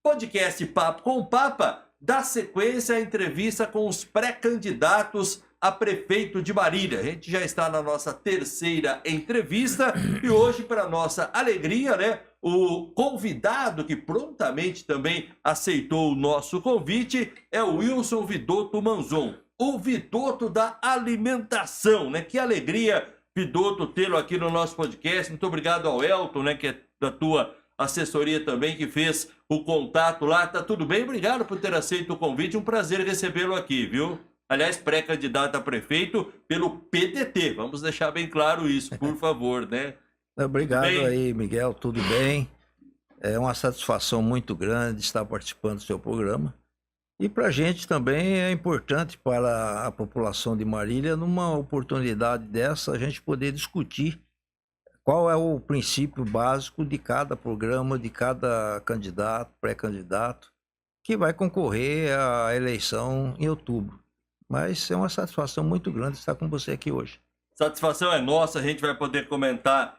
podcast Papo com o Papa dá sequência à entrevista com os pré-candidatos a prefeito de Marília. A gente já está na nossa terceira entrevista e hoje, para nossa alegria, né, o convidado que prontamente também aceitou o nosso convite é o Wilson Vidotto Manzon, o Vidotto da alimentação, né? Que alegria, Vidotto, tê-lo aqui no nosso podcast. Muito obrigado ao Elton, né, que é da tua assessoria também, que fez o contato lá. Tá tudo bem? Obrigado por ter aceito o convite. Um prazer recebê-lo aqui, viu? Aliás, pré-candidato a prefeito pelo PDT. Vamos deixar bem claro isso, por favor, né? Obrigado aí, Miguel. Tudo bem? É uma satisfação muito grande estar participando do seu programa. E para a gente também é importante para a população de Marília, numa oportunidade dessa, a gente poder discutir qual é o princípio básico de cada programa, de cada candidato, pré-candidato, que vai concorrer à eleição em outubro. Mas é uma satisfação muito grande estar com você aqui hoje. Satisfação é nossa, a gente vai poder comentar,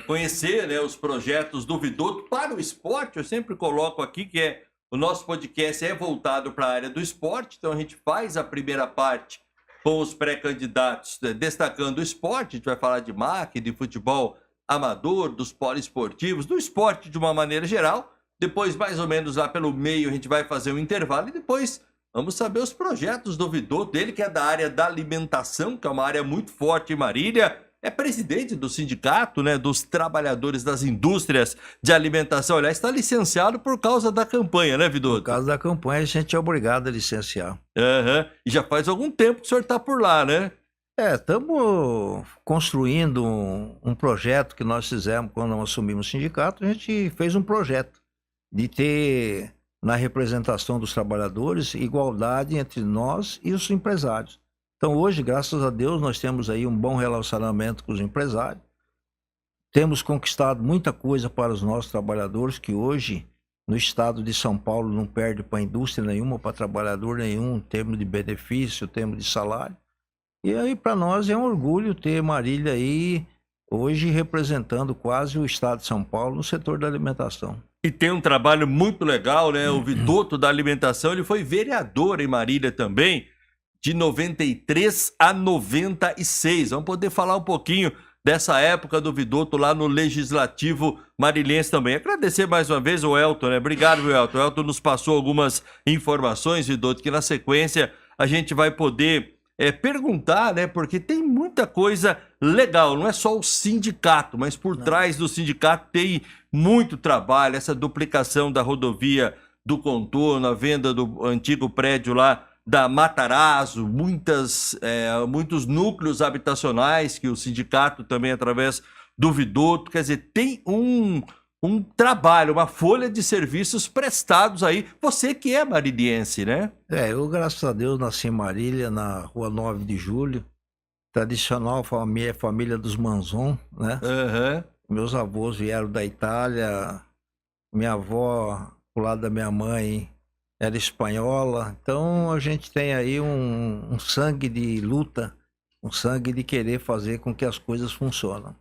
conhecer, né, os projetos do Vidotto para o esporte. Eu sempre coloco aqui que o nosso podcast é voltado para a área do esporte, então a gente faz a primeira parte com os pré-candidatos, destacando o esporte. A gente vai falar de marketing, de futebol amador, dos poliesportivos, do esporte de uma maneira geral. Depois, mais ou menos lá pelo meio, a gente vai fazer um intervalo e depois vamos saber os projetos do Vidotto, dele que é da área da alimentação, que é uma área muito forte em Marília. É presidente do sindicato, né, dos trabalhadores das indústrias de alimentação. Aliás, está licenciado por causa da campanha, né, Vidotto? Por causa da campanha, a gente é obrigado a licenciar. E já faz algum tempo que o senhor está por lá, né? Estamos construindo um projeto que nós fizemos quando nós assumimos o sindicato. A gente fez um projeto de ter, na representação dos trabalhadores, igualdade entre nós e os empresários. Então hoje, graças a Deus, nós temos aí um bom relacionamento com os empresários. Temos conquistado muita coisa para os nossos trabalhadores, que hoje, no estado de São Paulo, não perde para indústria nenhuma, para trabalhador nenhum, em termos de benefício, em termos de salário. E aí, para nós, é um orgulho ter Marília aí, hoje, representando quase o estado de São Paulo no setor da alimentação. E tem um trabalho muito legal, né? O Vidotto da alimentação, ele foi vereador em Marília também, de 93 a 96. Vamos poder falar um pouquinho dessa época do Vidotto lá no Legislativo Marilhense também. Agradecer mais uma vez o Elton, né? Obrigado, meu Elton. O Elton nos passou algumas informações, Vidotto, que na sequência a gente vai poder perguntar, né? Porque tem muita coisa legal. Não é só o sindicato, mas por trás do sindicato tem muito trabalho. Essa duplicação da rodovia do contorno, a venda do antigo prédio lá da Matarazzo, muitos núcleos habitacionais que o sindicato também, através do Vidotto, quer dizer, tem um trabalho, uma folha de serviços prestados aí. Você que é mariliense, né? Eu, graças a Deus, nasci em Marília, na rua 9 de Julho, tradicional família dos Manzon, né? Meus avós vieram da Itália, minha avó, pro lado da minha mãe, era espanhola. Então a gente tem aí um sangue de luta, um sangue de querer fazer com que as coisas funcionem.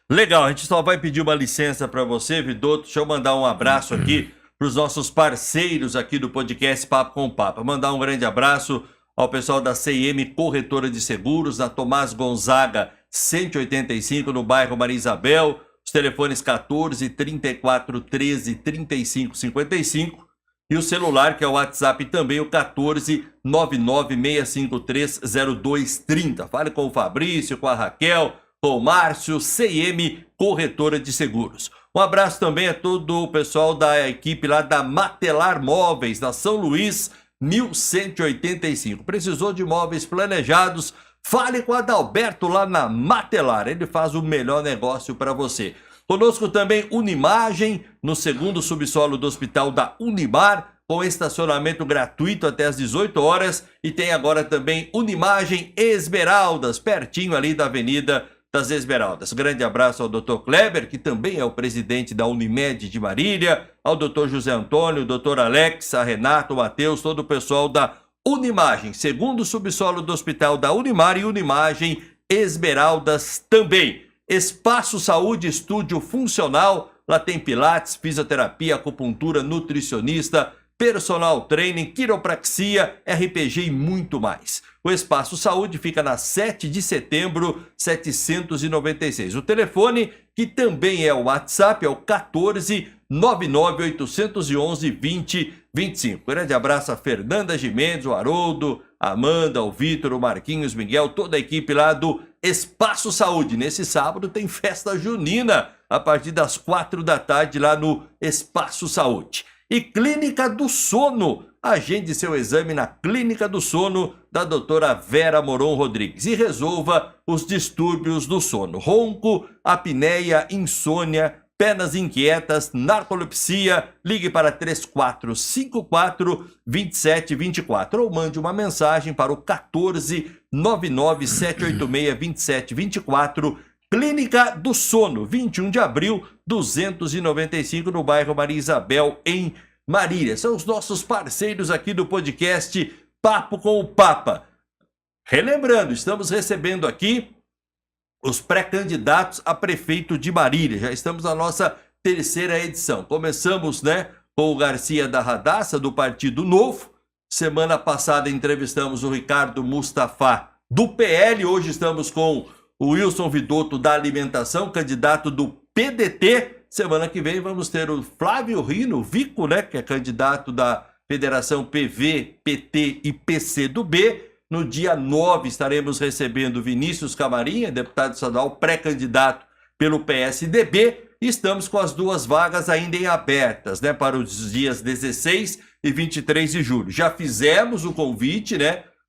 Legal, a gente só vai pedir uma licença para você, Vidotto. Deixa eu mandar um abraço aqui para os nossos parceiros aqui do podcast Papo com o Papa. Mandar um grande abraço ao pessoal da CIM Corretora de Seguros, na Tomás Gonzaga 185, no bairro Maria Isabel. Os telefones 14 34 13 35 55. E o celular, que é o WhatsApp também, o 14 99 653 0230. Fale com o Fabrício, com a Raquel, com o Márcio, CM Corretora de Seguros. Um abraço também a todo o pessoal da equipe lá da Matelar Móveis, na São Luís, 1185. Precisou de móveis planejados? Fale com o Adalberto lá na Matelar. Ele faz o melhor negócio para você. Conosco também Unimagem, no segundo subsolo do Hospital da Unimar, com estacionamento gratuito até às 18 horas. E tem agora também Unimagem Esmeraldas, pertinho ali da Avenida das Esmeraldas. Grande abraço ao Dr. Kleber, que também é o presidente da Unimed de Marília, ao Dr. José Antônio, Dr. Alex, a Renato, o Matheus, todo o pessoal da Unimagem, segundo subsolo do Hospital da Unimar, e Unimagem Esmeraldas também. Espaço Saúde Estúdio Funcional, Lá tem pilates, fisioterapia, acupuntura, nutricionista, personal training, quiropraxia, RPG e muito mais. O Espaço Saúde fica na 7 de setembro, 796. O telefone, que também é o WhatsApp, é o 14 99811 2025. Grande abraço a Fernanda Gimenez, o Haroldo, a Amanda, o Vitor, o Marquinhos, Miguel, toda a equipe lá do Espaço Saúde. Nesse sábado tem festa junina, a partir das 4 da tarde lá no Espaço Saúde. E Clínica do Sono. Agende seu exame na Clínica do Sono da doutora Vera Moron Rodrigues e resolva os distúrbios do sono. Ronco, apneia, insônia, pernas inquietas, narcolepsia. Ligue para 3454-2724 ou mande uma mensagem para o 14 997862724. Clínica do Sono, 21 de abril, 295, no bairro Maria Isabel, em Marília. São os nossos parceiros aqui do podcast Papo com o Papa. Relembrando, estamos recebendo aqui os pré-candidatos a prefeito de Marília. Já estamos na nossa terceira edição. Começamos, com o Garcia da Radassa, do Partido Novo. Semana passada entrevistamos o Ricardo Mustafa, do PL. Hoje estamos com o Wilson Vidotto, da Alimentação, candidato do PDT. Semana que vem vamos ter o Flávio Rino, Vico, que é candidato da Federação PV, PT e PCdoB. No dia 9 estaremos recebendo Vinícius Camarinha, deputado estadual, pré-candidato pelo PSDB. Estamos com as duas vagas ainda em abertas, para os dias 16 e 23 de julho. Já fizemos o convite,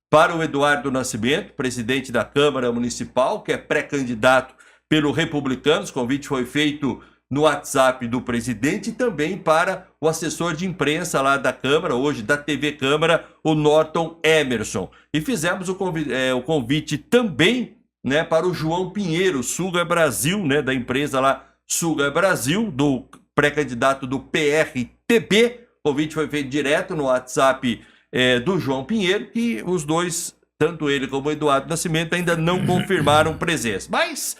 para o Eduardo Nascimento, presidente da Câmara Municipal, que é pré-candidato pelo Republicanos. O convite foi feito no WhatsApp do presidente e também para o assessor de imprensa lá da Câmara, hoje da TV Câmara, o Norton Emerson. E fizemos o convite também, para o João Pinheiro, Suga Brasil, da empresa lá Suga Brasil, do pré-candidato do PRTB. O convite foi feito direto no WhatsApp do João Pinheiro, que os dois, tanto ele como o Eduardo Nascimento, ainda não confirmaram presença. Mas,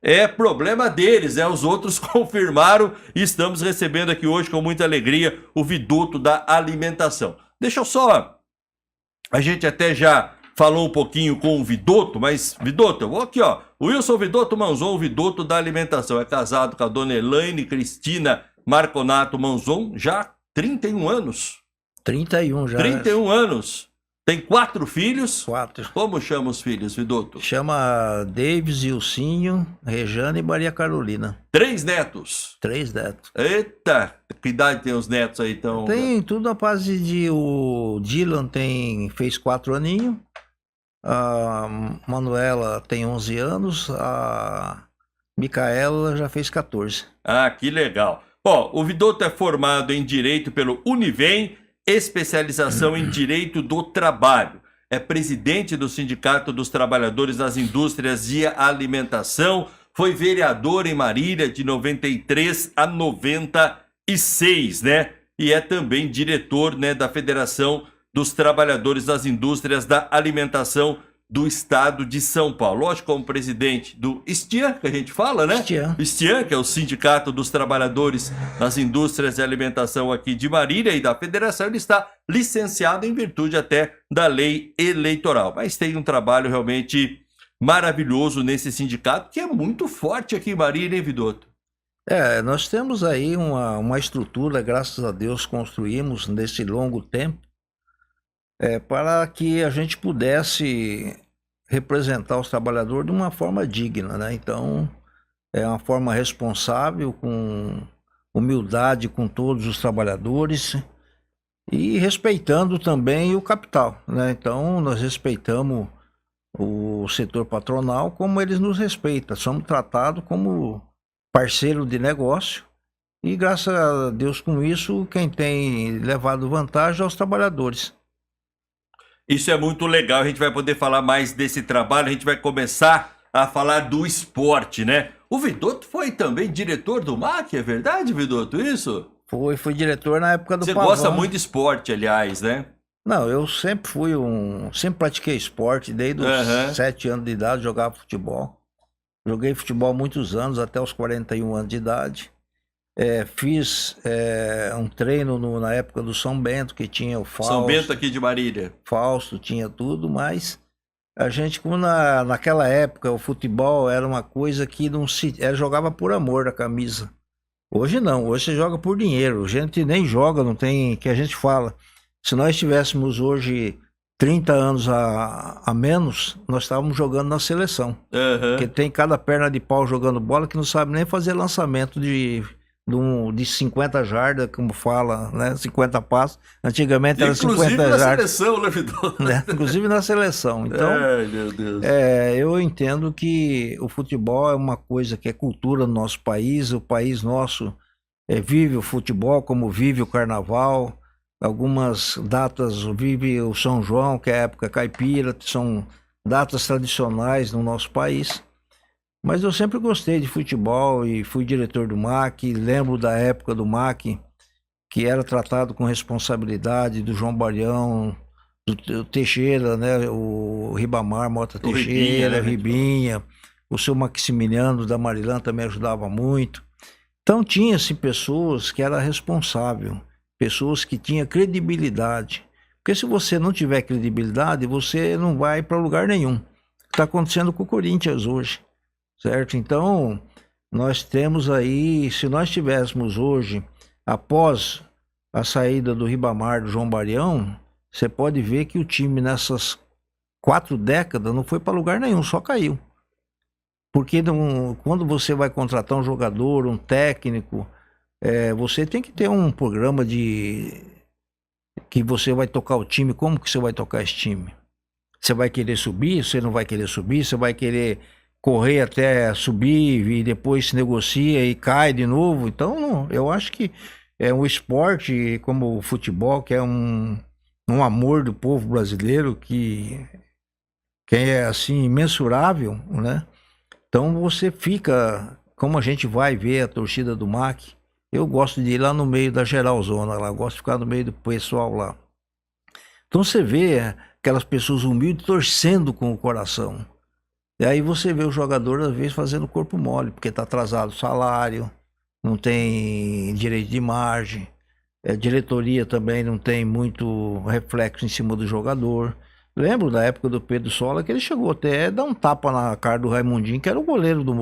é problema deles, os outros confirmaram e estamos recebendo aqui hoje com muita alegria o Vidotto da Alimentação. Deixa eu só, a gente até já falou um pouquinho com o Vidotto, mas Vidotto, eu vou aqui, o Wilson Vidotto Manzon, o Vidotto da Alimentação, é casado com a dona Elaine Cristina Marconato Manzon, já há 31 anos. 31 já. 31 anos. Tem 4 filhos. 4. Como chama os filhos, Vidotto? Chama Davis, Ilcinho, Rejane e Maria Carolina. 3 netos. 3 netos. Eita, que idade tem os netos aí, então? Tem tudo a base de... O Dylan fez 4 aninhos. A Manuela tem 11 anos. A Micaela já fez 14. Ah, que legal. O Vidotto é formado em Direito pelo Univem, especialização em Direito do Trabalho. É presidente do Sindicato dos Trabalhadores das Indústrias de Alimentação. Foi vereador em Marília de 93 a 96, E é também diretor, da Federação dos Trabalhadores das Indústrias da Alimentação do Estado de São Paulo. Lógico, como presidente do STIAN, que a gente fala, STIAN, que é o Sindicato dos Trabalhadores das Indústrias de Alimentação aqui de Marília, e da Federação, ele está licenciado em virtude até da lei eleitoral. Mas tem um trabalho realmente maravilhoso nesse sindicato, que é muito forte aqui em Marília, hein, Vidotto? Nós temos aí uma estrutura, graças a Deus, construímos nesse longo tempo, para que a gente pudesse representar os trabalhadores de uma forma digna, Então, é uma forma responsável, com humildade com todos os trabalhadores e respeitando também o capital, Então, nós respeitamos o setor patronal como eles nos respeitam. Somos tratados como parceiro de negócio e, graças a Deus, com isso, quem tem levado vantagem é os trabalhadores. Isso é muito legal, a gente vai poder falar mais desse trabalho, a gente vai começar a falar do esporte, O Vidotto foi também diretor do MAC, é verdade, Vidotto, isso? Fui diretor na época do Você Pavão. gosta muito de esporte, aliás, Não, eu sempre sempre pratiquei esporte, desde os 7 anos de idade, jogava futebol. Joguei futebol muitos anos, até os 41 anos de idade. Fiz um treino na época do São Bento, que tinha o Fausto. São Bento aqui de Marília. Fausto, tinha tudo, mas a gente, como naquela época, o futebol era uma coisa que não se jogava por amor da camisa. Hoje não, hoje você joga por dinheiro. A gente nem joga, não tem, que a gente fala. Se nós tivéssemos hoje 30 anos a menos, nós estávamos jogando na seleção. Porque tem cada perna de pau jogando bola que não sabe nem fazer lançamento de 50 jardas, como fala, né? 50 passos. Antigamente era 50 jardas. Inclusive na seleção, né, Vitor? Inclusive na seleção. Então, ai, meu Deus. Eu entendo que o futebol é uma coisa que é cultura no nosso país. O país nosso vive o futebol como vive o carnaval. Algumas datas vive o São João, que é a época caipira, são datas tradicionais no nosso país. Mas eu sempre gostei de futebol e fui diretor do MAC, lembro da época do MAC, que era tratado com responsabilidade, do João Baião, do Teixeira, né? O Ribamar, Mota Teixeira, Ribinha, o seu Maximiliano da Marilã também ajudava muito. Então tinha-se pessoas que eram responsáveis, pessoas que tinham credibilidade. Porque se você não tiver credibilidade, você não vai para lugar nenhum. Está acontecendo com o Corinthians hoje, certo? Então, nós temos aí, se nós tivéssemos hoje, após a saída do Ribamar, do João Baião, você pode ver que o time nessas 4 décadas não foi para lugar nenhum, só caiu. Porque quando você vai contratar um jogador, um técnico, você tem que ter um programa que você vai tocar o time. Como que você vai tocar esse time? Você vai querer subir? Você não vai querer subir? Você vai querer correr até subir e depois se negocia e cai de novo? Então, eu acho que é um esporte como o futebol, que é um amor do povo brasileiro que é assim imensurável, né? Então você fica, como a gente vai ver a torcida do MAC, eu gosto de ir lá no meio da geralzona, lá, gosto de ficar no meio do pessoal lá. Então você vê aquelas pessoas humildes torcendo com o coração. E aí você vê o jogador, às vezes, fazendo corpo mole, porque está atrasado o salário, não tem direito de margem, a diretoria também não tem muito reflexo em cima do jogador. Lembro da época do Pedro Sola, que ele chegou até a dar um tapa na cara do Raimundinho, que era o goleiro do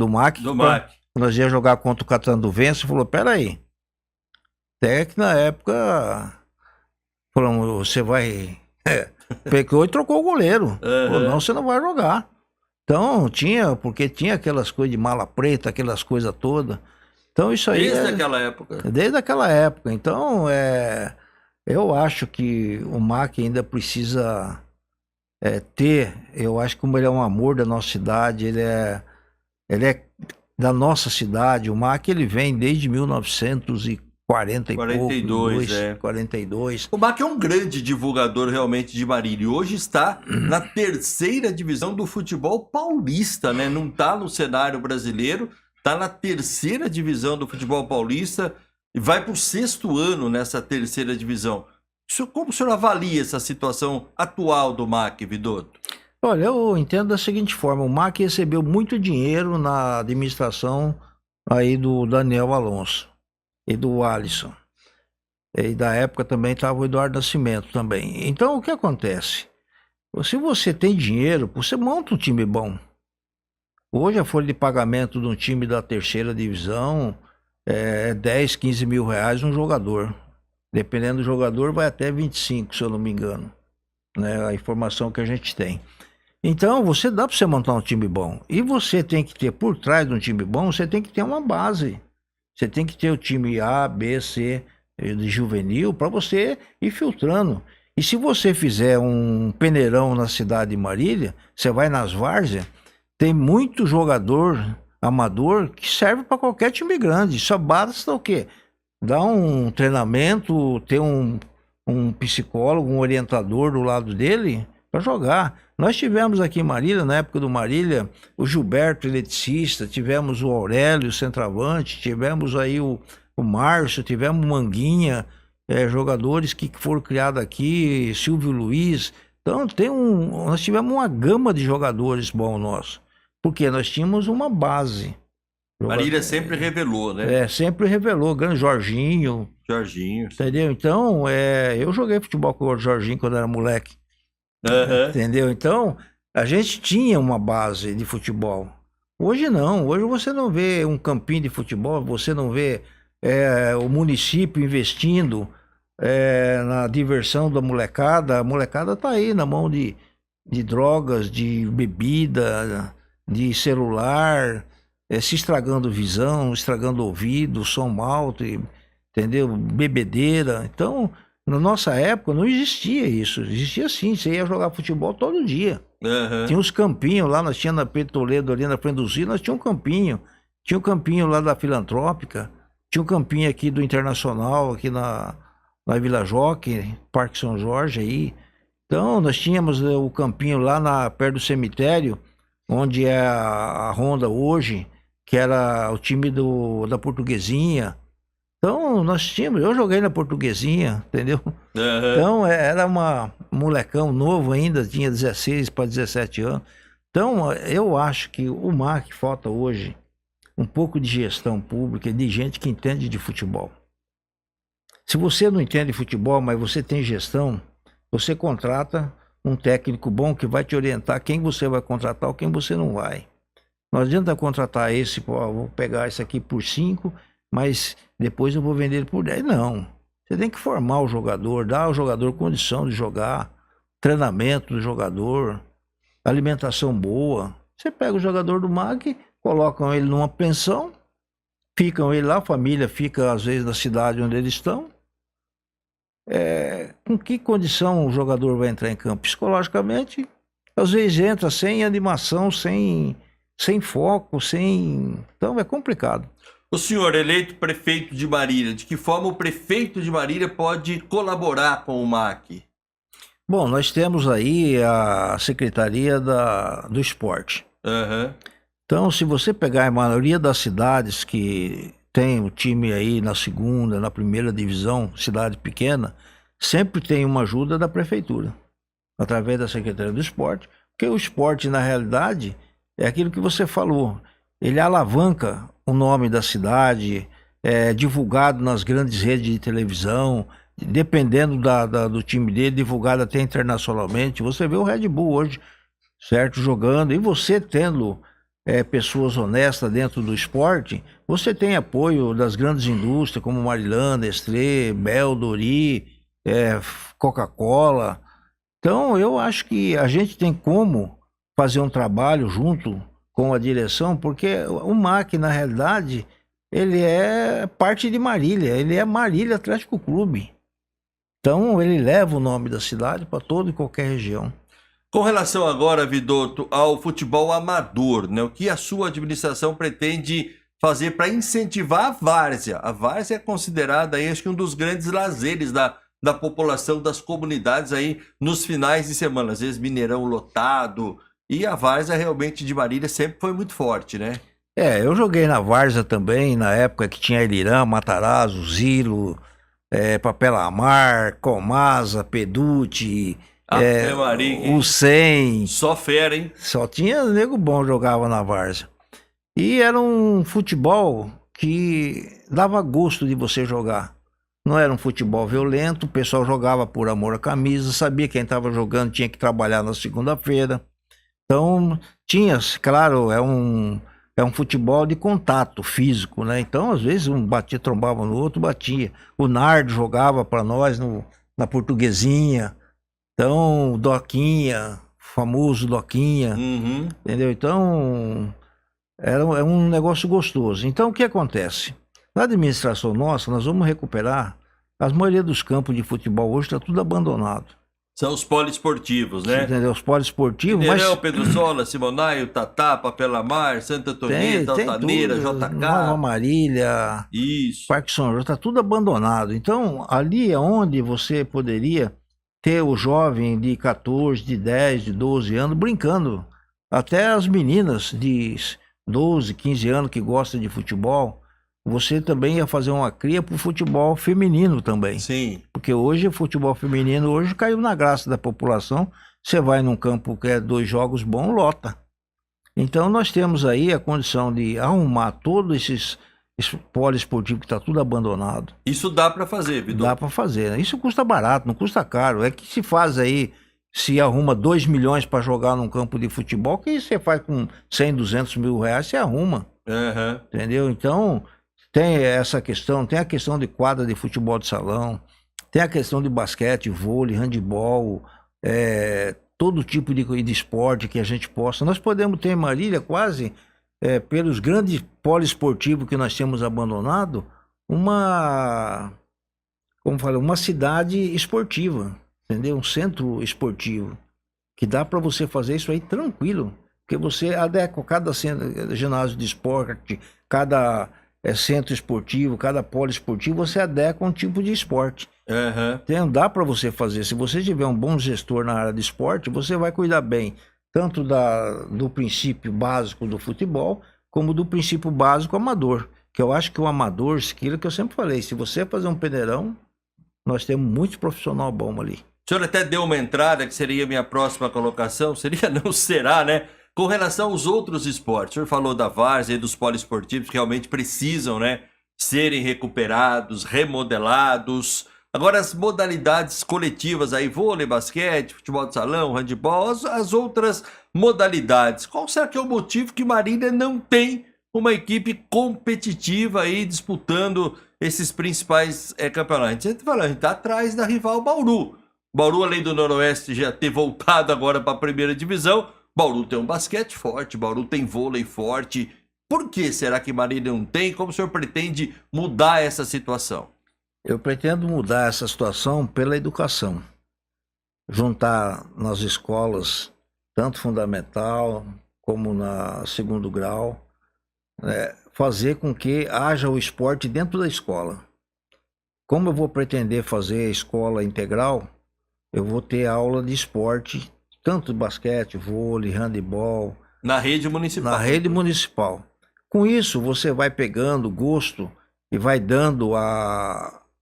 MAC. Do MAC. Nós ia jogar contra o Catanduvense e falou, peraí. Até que na época falou, você vai... pegou e trocou o goleiro. Falou, não, você não vai jogar. Então, porque tinha aquelas coisas de mala preta, aquelas coisas todas. Então isso aí... Desde aquela época. Desde aquela época. Então, eu acho que o MAC ainda precisa eu acho que como ele é um amor da nossa cidade, ele é da nossa cidade, o MAC ele vem desde 1940 e 42, 42. O MAC é um grande divulgador realmente de Marília. E hoje está na 3ª divisão do futebol paulista, né? Não está no cenário brasileiro, está na 3ª divisão do futebol paulista. E vai para o 6º ano nessa 3ª divisão. Como o senhor avalia essa situação atual do MAC, Vidotto? Olha, eu entendo da seguinte forma, o MAC recebeu muito dinheiro na administração aí do Daniel Alonso e do Alisson. E da época também estava o Eduardo Nascimento também. Então, o que acontece? Se você tem dinheiro, você monta um time bom. Hoje a folha de pagamento de um time da 3ª divisão... 10, 15 mil reais um jogador. Dependendo do jogador, vai até 25, se eu não me engano. Né? A informação que a gente tem. Então, dá para você montar um time bom. E você tem que ter, por trás de um time bom, você tem que ter uma base. Você tem que ter o time A, B, C, de juvenil, para você ir filtrando. E se você fizer um peneirão na cidade de Marília, você vai nas várzeas, tem muito jogador... amador que serve para qualquer time grande. Só basta o quê? Dar um treinamento, ter um psicólogo, um orientador do lado dele para jogar. Nós tivemos aqui em Marília, na época do Marília, o Gilberto, eletricista, tivemos o Aurélio, centroavante, tivemos aí o Márcio, tivemos o Manguinha, jogadores que foram criados aqui, Silvio Luiz. Então nós tivemos uma gama de jogadores bons nossos. Porque nós tínhamos uma base. Marília sempre revelou, né? Sempre revelou, grande Jorginho. Jorginho. Entendeu? Então, eu joguei futebol com o Jorginho quando era moleque. Uhum. Entendeu? Então, a gente tinha uma base de futebol. Hoje não. Hoje você não vê um campinho de futebol, você não vê o município investindo na diversão da molecada. A molecada tá aí na mão de drogas, de bebida, de celular, se estragando visão, estragando ouvido, som alto, entendeu? Bebedeira. Então, na nossa época não existia isso. Existia sim, você ia jogar futebol todo dia. Uhum. Tinha uns campinhos lá, nós tinha na Pedro Toledo, ali na frente do Rio, nós tinha um campinho. Tinha um campinho lá da Filantrópica, tinha um campinho aqui do Internacional, aqui na Vila Jockey, Parque São Jorge aí. Então, nós tínhamos o campinho lá perto do cemitério, onde é a Honda hoje, que era o time da Portuguesinha. Então, eu joguei na Portuguesinha, entendeu? Uhum. Então, era um molecão novo ainda, tinha 16 para 17 anos. Então, eu acho que o MAC falta hoje um pouco de gestão pública, de gente que entende de futebol. Se você não entende de futebol, mas você tem gestão, você contrata um técnico bom que vai te orientar quem você vai contratar ou quem você não vai. Não adianta contratar esse, vou pegar esse aqui por 5, mas depois eu vou vender ele por 10. Não. Você tem que formar o jogador, dar ao jogador condição de jogar, treinamento do jogador, alimentação boa. Você pega o jogador do MAC, colocam ele numa pensão, ficam ele lá, a família fica às vezes na cidade onde eles estão. Com que condição o jogador vai entrar em campo? Psicologicamente, às vezes entra sem animação, sem foco, Então é complicado. O senhor, eleito prefeito de Marília, de que forma o prefeito de Marília pode colaborar com o MAC? Bom, nós temos aí a Secretaria do Esporte. Uhum. Então, se você pegar a maioria das cidades que tem o time aí na segunda, na primeira divisão, cidade pequena, sempre tem uma ajuda da prefeitura, através da Secretaria do Esporte, porque o esporte, na realidade, é aquilo que você falou, ele alavanca o nome da cidade, é divulgado nas grandes redes de televisão, dependendo do time dele, divulgado até internacionalmente. Você vê o Red Bull hoje, certo, jogando, e você tendo pessoas honestas dentro do esporte, você tem apoio das grandes indústrias como Marilã, Nestlé, Bel, Dori, Coca-Cola. Então, eu acho que a gente tem como fazer um trabalho junto com a direção, porque o MAC, na realidade, ele é parte de Marília, ele é Marília Atlético Clube. Então, ele leva o nome da cidade para toda e qualquer região. Com relação agora, Vidotto, ao futebol amador, né? O que a sua administração pretende fazer para incentivar a várzea? A várzea é considerada aí, acho que um dos grandes lazeres da população, das comunidades aí nos finais de semana. Às vezes Mineirão lotado, e a várzea realmente de Marília sempre foi muito forte, né? Eu joguei na várzea também, na época que tinha Ilirã, Matarazzo, Zilo, Papelamar, Comasa, Peduti, o 100. Só fera, hein? Só tinha nego bom jogava na várzea. E era um futebol que dava gosto de você jogar. Não era um futebol violento, o pessoal jogava por amor à camisa, sabia quem estava jogando tinha que trabalhar na segunda-feira. Então, claro, é um futebol de contato físico, né? Então, às vezes, um batia, trombava no outro, batia. O Nardo jogava para nós na Portuguesinha. Então, Doquinha, famoso Doquinha, entendeu? Então, é um negócio gostoso. Então, o que acontece? Na administração nossa, nós vamos recuperar, a maioria dos campos de futebol hoje está tudo abandonado. São os poliesportivos, né? Entendeu? Os poliesportivos, Mineirão, Pedro Sola, Simonaio, Tatá, Papelamar, Santa Antonieta, Altaneira, JK. Nova Marília, isso. Parque São Jorge, está tudo abandonado. Então, ali é onde você poderia ter o jovem de 14, de 10, de 12 anos brincando. Até as meninas de 12, 15 anos que gostam de futebol, você também ia fazer uma cria para o futebol feminino também. Sim. Porque hoje o futebol feminino caiu na graça da população. Você vai num campo que é 2 jogos bons, lota. Então nós temos aí a condição de arrumar todos esse poliesportivo que está tudo abandonado. Isso dá para fazer, Vidor? Dá para fazer, né? Isso custa barato, não custa caro. É que se faz aí, se arruma 2 milhões para jogar num campo de futebol, que você faz com 100, 200 mil reais, você arruma. Uhum. Entendeu? Então, tem essa questão, tem a questão de quadra de futebol de salão, tem a questão de basquete, vôlei, handebol, todo tipo de esporte que a gente possa. Nós podemos ter em Marília quase, pelos grandes poliesportivos que nós temos abandonado, uma cidade esportiva, entendeu? Um centro esportivo, que dá para você fazer isso aí tranquilo, porque você adequa cada ginásio de esporte, cada centro esportivo, cada poliesportivo, você adequa um tipo de esporte. Uhum. Então, dá para você fazer. Se você tiver um bom gestor na área de esporte, você vai cuidar bem tanto do princípio básico do futebol, como do princípio básico amador. Que eu acho que o amador, aquilo que eu sempre falei, se você fazer um peneirão, nós temos muito profissional bom ali. O senhor até deu uma entrada, que seria a minha próxima colocação, seria, não será, né? Com relação aos outros esportes, o senhor falou da várzea e dos poliesportivos que realmente precisam, né, serem recuperados, remodelados. Agora as modalidades coletivas aí, vôlei, basquete, futebol de salão, handebol, as outras modalidades. Qual será que é o motivo que Marília não tem uma equipe competitiva aí disputando esses principais campeonatos? A gente está atrás da rival Bauru. Bauru, além do Noroeste já ter voltado agora para a primeira divisão, Bauru tem um basquete forte, Bauru tem vôlei forte. Por que será que Marília não tem? Como o senhor pretende mudar essa situação? Eu pretendo mudar essa situação pela educação. Juntar nas escolas, tanto fundamental como na segundo grau, fazer com que haja o esporte dentro da escola. Como eu vou pretender fazer a escola integral, eu vou ter aula de esporte, tanto basquete, vôlei, handebol. Na rede municipal. Na rede municipal. Com isso, você vai pegando gosto e vai dando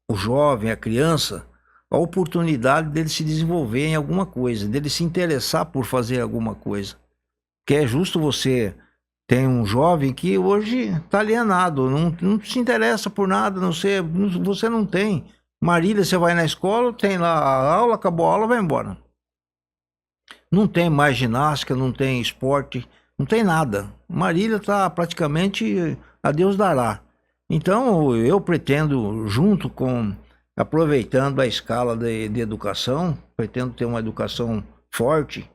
o jovem, a criança, a oportunidade dele se desenvolver em alguma coisa, dele se interessar por fazer alguma coisa. Que é justo você ter um jovem que hoje está alienado, não se interessa por nada, você não tem. Marília, você vai na escola, tem lá a aula, acabou a aula, vai embora. Não tem mais ginástica, não tem esporte, não tem nada. Marília está praticamente a Deus dará. Então, eu pretendo, aproveitando a escala de educação, pretendo ter uma educação forte,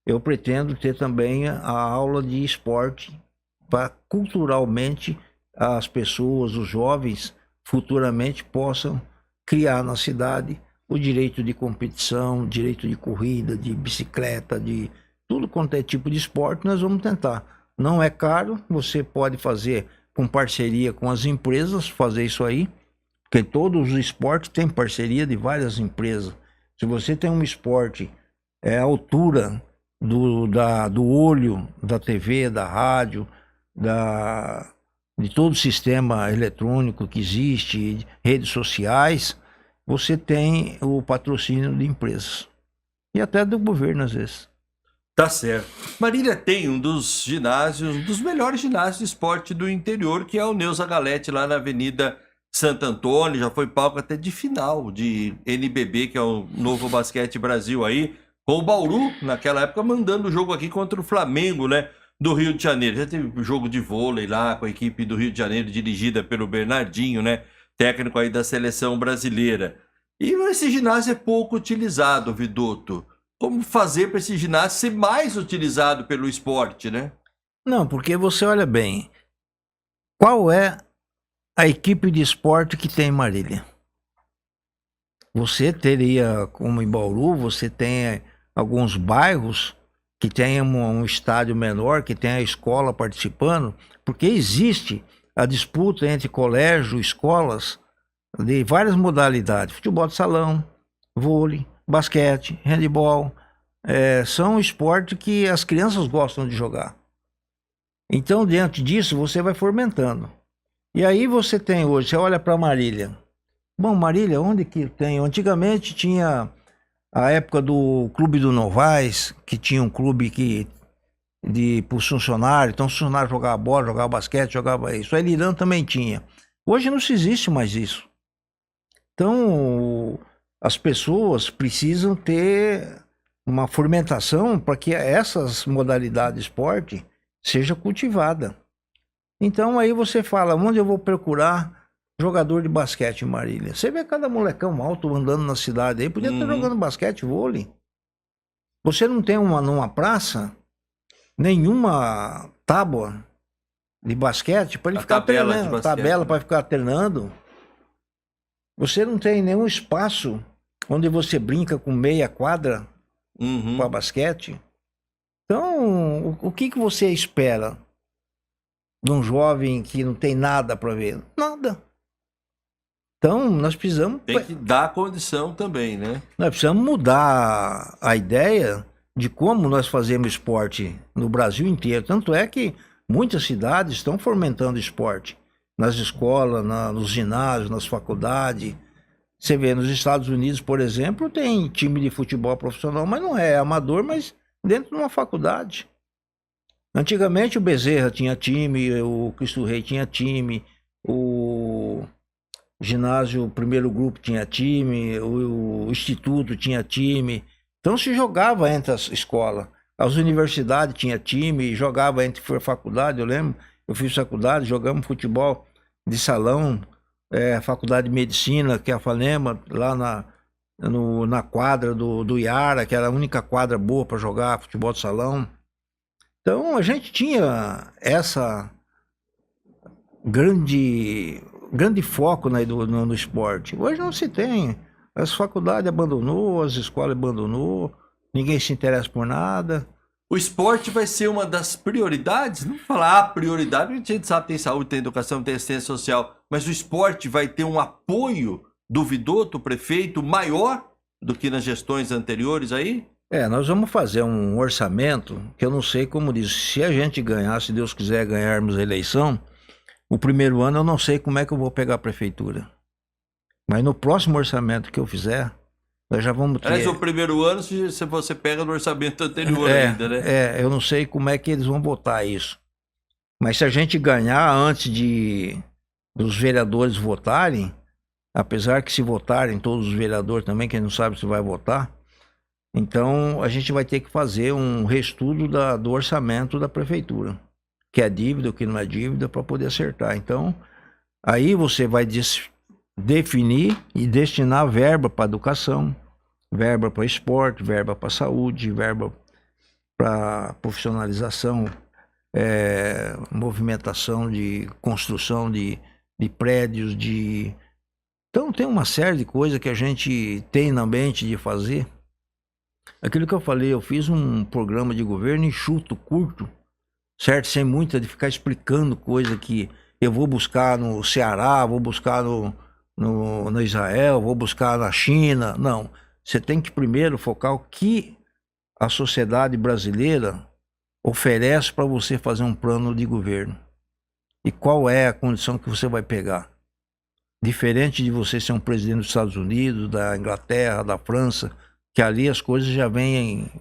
eu pretendo ter também a aula de esporte para culturalmente as pessoas, os jovens, futuramente possam criar na cidade o direito de competição, direito de corrida, de bicicleta, de tudo quanto é tipo de esporte, nós vamos tentar. Não é caro, você pode fazer com parceria com as empresas, fazer isso aí, porque todos os esportes têm parceria de várias empresas. Se você tem um esporte, a altura do olho, da TV, da rádio, de todo o sistema eletrônico que existe, redes sociais, você tem o patrocínio de empresas. E até do governo, às vezes. Tá certo. Marília tem um dos melhores ginásios de esporte do interior, que é o Neuza Galete, lá na Avenida Santo Antônio. Já foi palco até de final de NBB, que é o Novo Basquete Brasil aí, com o Bauru, naquela época, mandando o jogo aqui contra o Flamengo, né, do Rio de Janeiro. Já teve jogo de vôlei lá com a equipe do Rio de Janeiro, dirigida pelo Bernardinho, né, técnico aí da seleção brasileira. E esse ginásio é pouco utilizado, Vidotto. Como fazer para esse ginásio ser mais utilizado pelo esporte, né? Não, porque você olha bem, qual é a equipe de esporte que tem em Marília? Você teria, como em Bauru, você tem alguns bairros que tem um estádio menor, que tem a escola participando, porque existe a disputa entre colégio, escolas, de várias modalidades, futebol de salão, vôlei, basquete, handebol, são esportes que as crianças gostam de jogar. Então, diante disso, você vai fomentando. E aí você tem hoje, você olha para Marília. Bom, Marília, onde que tem? Antigamente tinha a época do Clube do Novaes, que tinha um clube que para os funcionários. Então, os funcionários jogavam bola, jogavam basquete, jogavam isso. A Eliran também tinha. Hoje não se existe mais isso. Então, as pessoas precisam ter uma fomentação para que essas modalidades de esporte seja cultivada. Então, aí você fala, onde eu vou procurar jogador de basquete em Marília? Você vê cada molecão alto andando na cidade aí, podia estar jogando basquete, vôlei. Você não tem numa praça nenhuma tábua de basquete para ele ficar treinando, tabela para ficar treinando. Você não tem nenhum espaço onde você brinca com meia quadra para basquete. Então, o que você espera de um jovem que não tem nada para ver? Nada. Então, nós precisamos... Tem que dar condição também, né? Nós precisamos mudar a ideia de como nós fazemos esporte no Brasil inteiro. Tanto é que muitas cidades estão fomentando esporte. Nas escolas, nos ginásios, nas faculdades. Você vê, nos Estados Unidos, por exemplo, tem time de futebol profissional, mas não é amador, mas dentro de uma faculdade. Antigamente o Bezerra tinha time, o Cristo Rei tinha time, o ginásio, o primeiro grupo tinha time, o instituto tinha time. Então se jogava entre as escolas. As universidades tinham time, jogava entre faculdade, eu lembro. Eu fiz faculdade, jogamos futebol de salão, faculdade de medicina, que é a FALEMA, lá na quadra do Iara, que era a única quadra boa para jogar futebol de salão. Então a gente tinha essa grande foco no esporte. Hoje não se tem. As faculdades abandonou, as escolas abandonou, ninguém se interessa por nada. O esporte vai ser uma das prioridades? Não vou falar a prioridade, a gente sabe tem saúde, tem educação, tem assistência social, mas o esporte vai ter um apoio do Vidotto, prefeito, maior do que nas gestões anteriores aí? Nós vamos fazer um orçamento, que eu não sei como diz, se a gente ganhar, se Deus quiser ganharmos a eleição, o primeiro ano eu não sei como é que eu vou pegar a prefeitura. Mas no próximo orçamento que eu fizer, nós já vamos ter... Aliás, o primeiro ano, se você pega no orçamento anterior ainda, né? Eu não sei como é que eles vão votar isso. Mas se a gente ganhar antes dos vereadores votarem, apesar que se votarem todos os vereadores também, quem não sabe se vai votar, então a gente vai ter que fazer um reestudo do orçamento da prefeitura, que é dívida, o que não é dívida, para poder acertar. Então, aí você vai definir e destinar verba para educação, verba para esporte, verba para saúde, verba para profissionalização, movimentação de construção de prédios, Então tem uma série de coisas que a gente tem na mente de fazer. Aquilo que eu falei, eu fiz um programa de governo enxuto, curto, certo? Sem muita de ficar explicando coisa que eu vou buscar no Ceará, vou buscar no Israel, vou buscar na China. Não, você tem que primeiro focar o que a sociedade brasileira oferece para você fazer um plano de governo. E qual é a condição que você vai pegar. Diferente de você ser um presidente dos Estados Unidos, da Inglaterra, da França, que ali as coisas já vêm,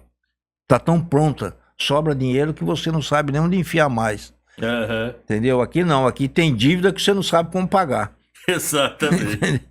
tá tão pronta, sobra dinheiro que você não sabe nem onde enfiar mais. Entendeu? Aqui não, aqui tem dívida que você não sabe como pagar. Exatamente. Deixa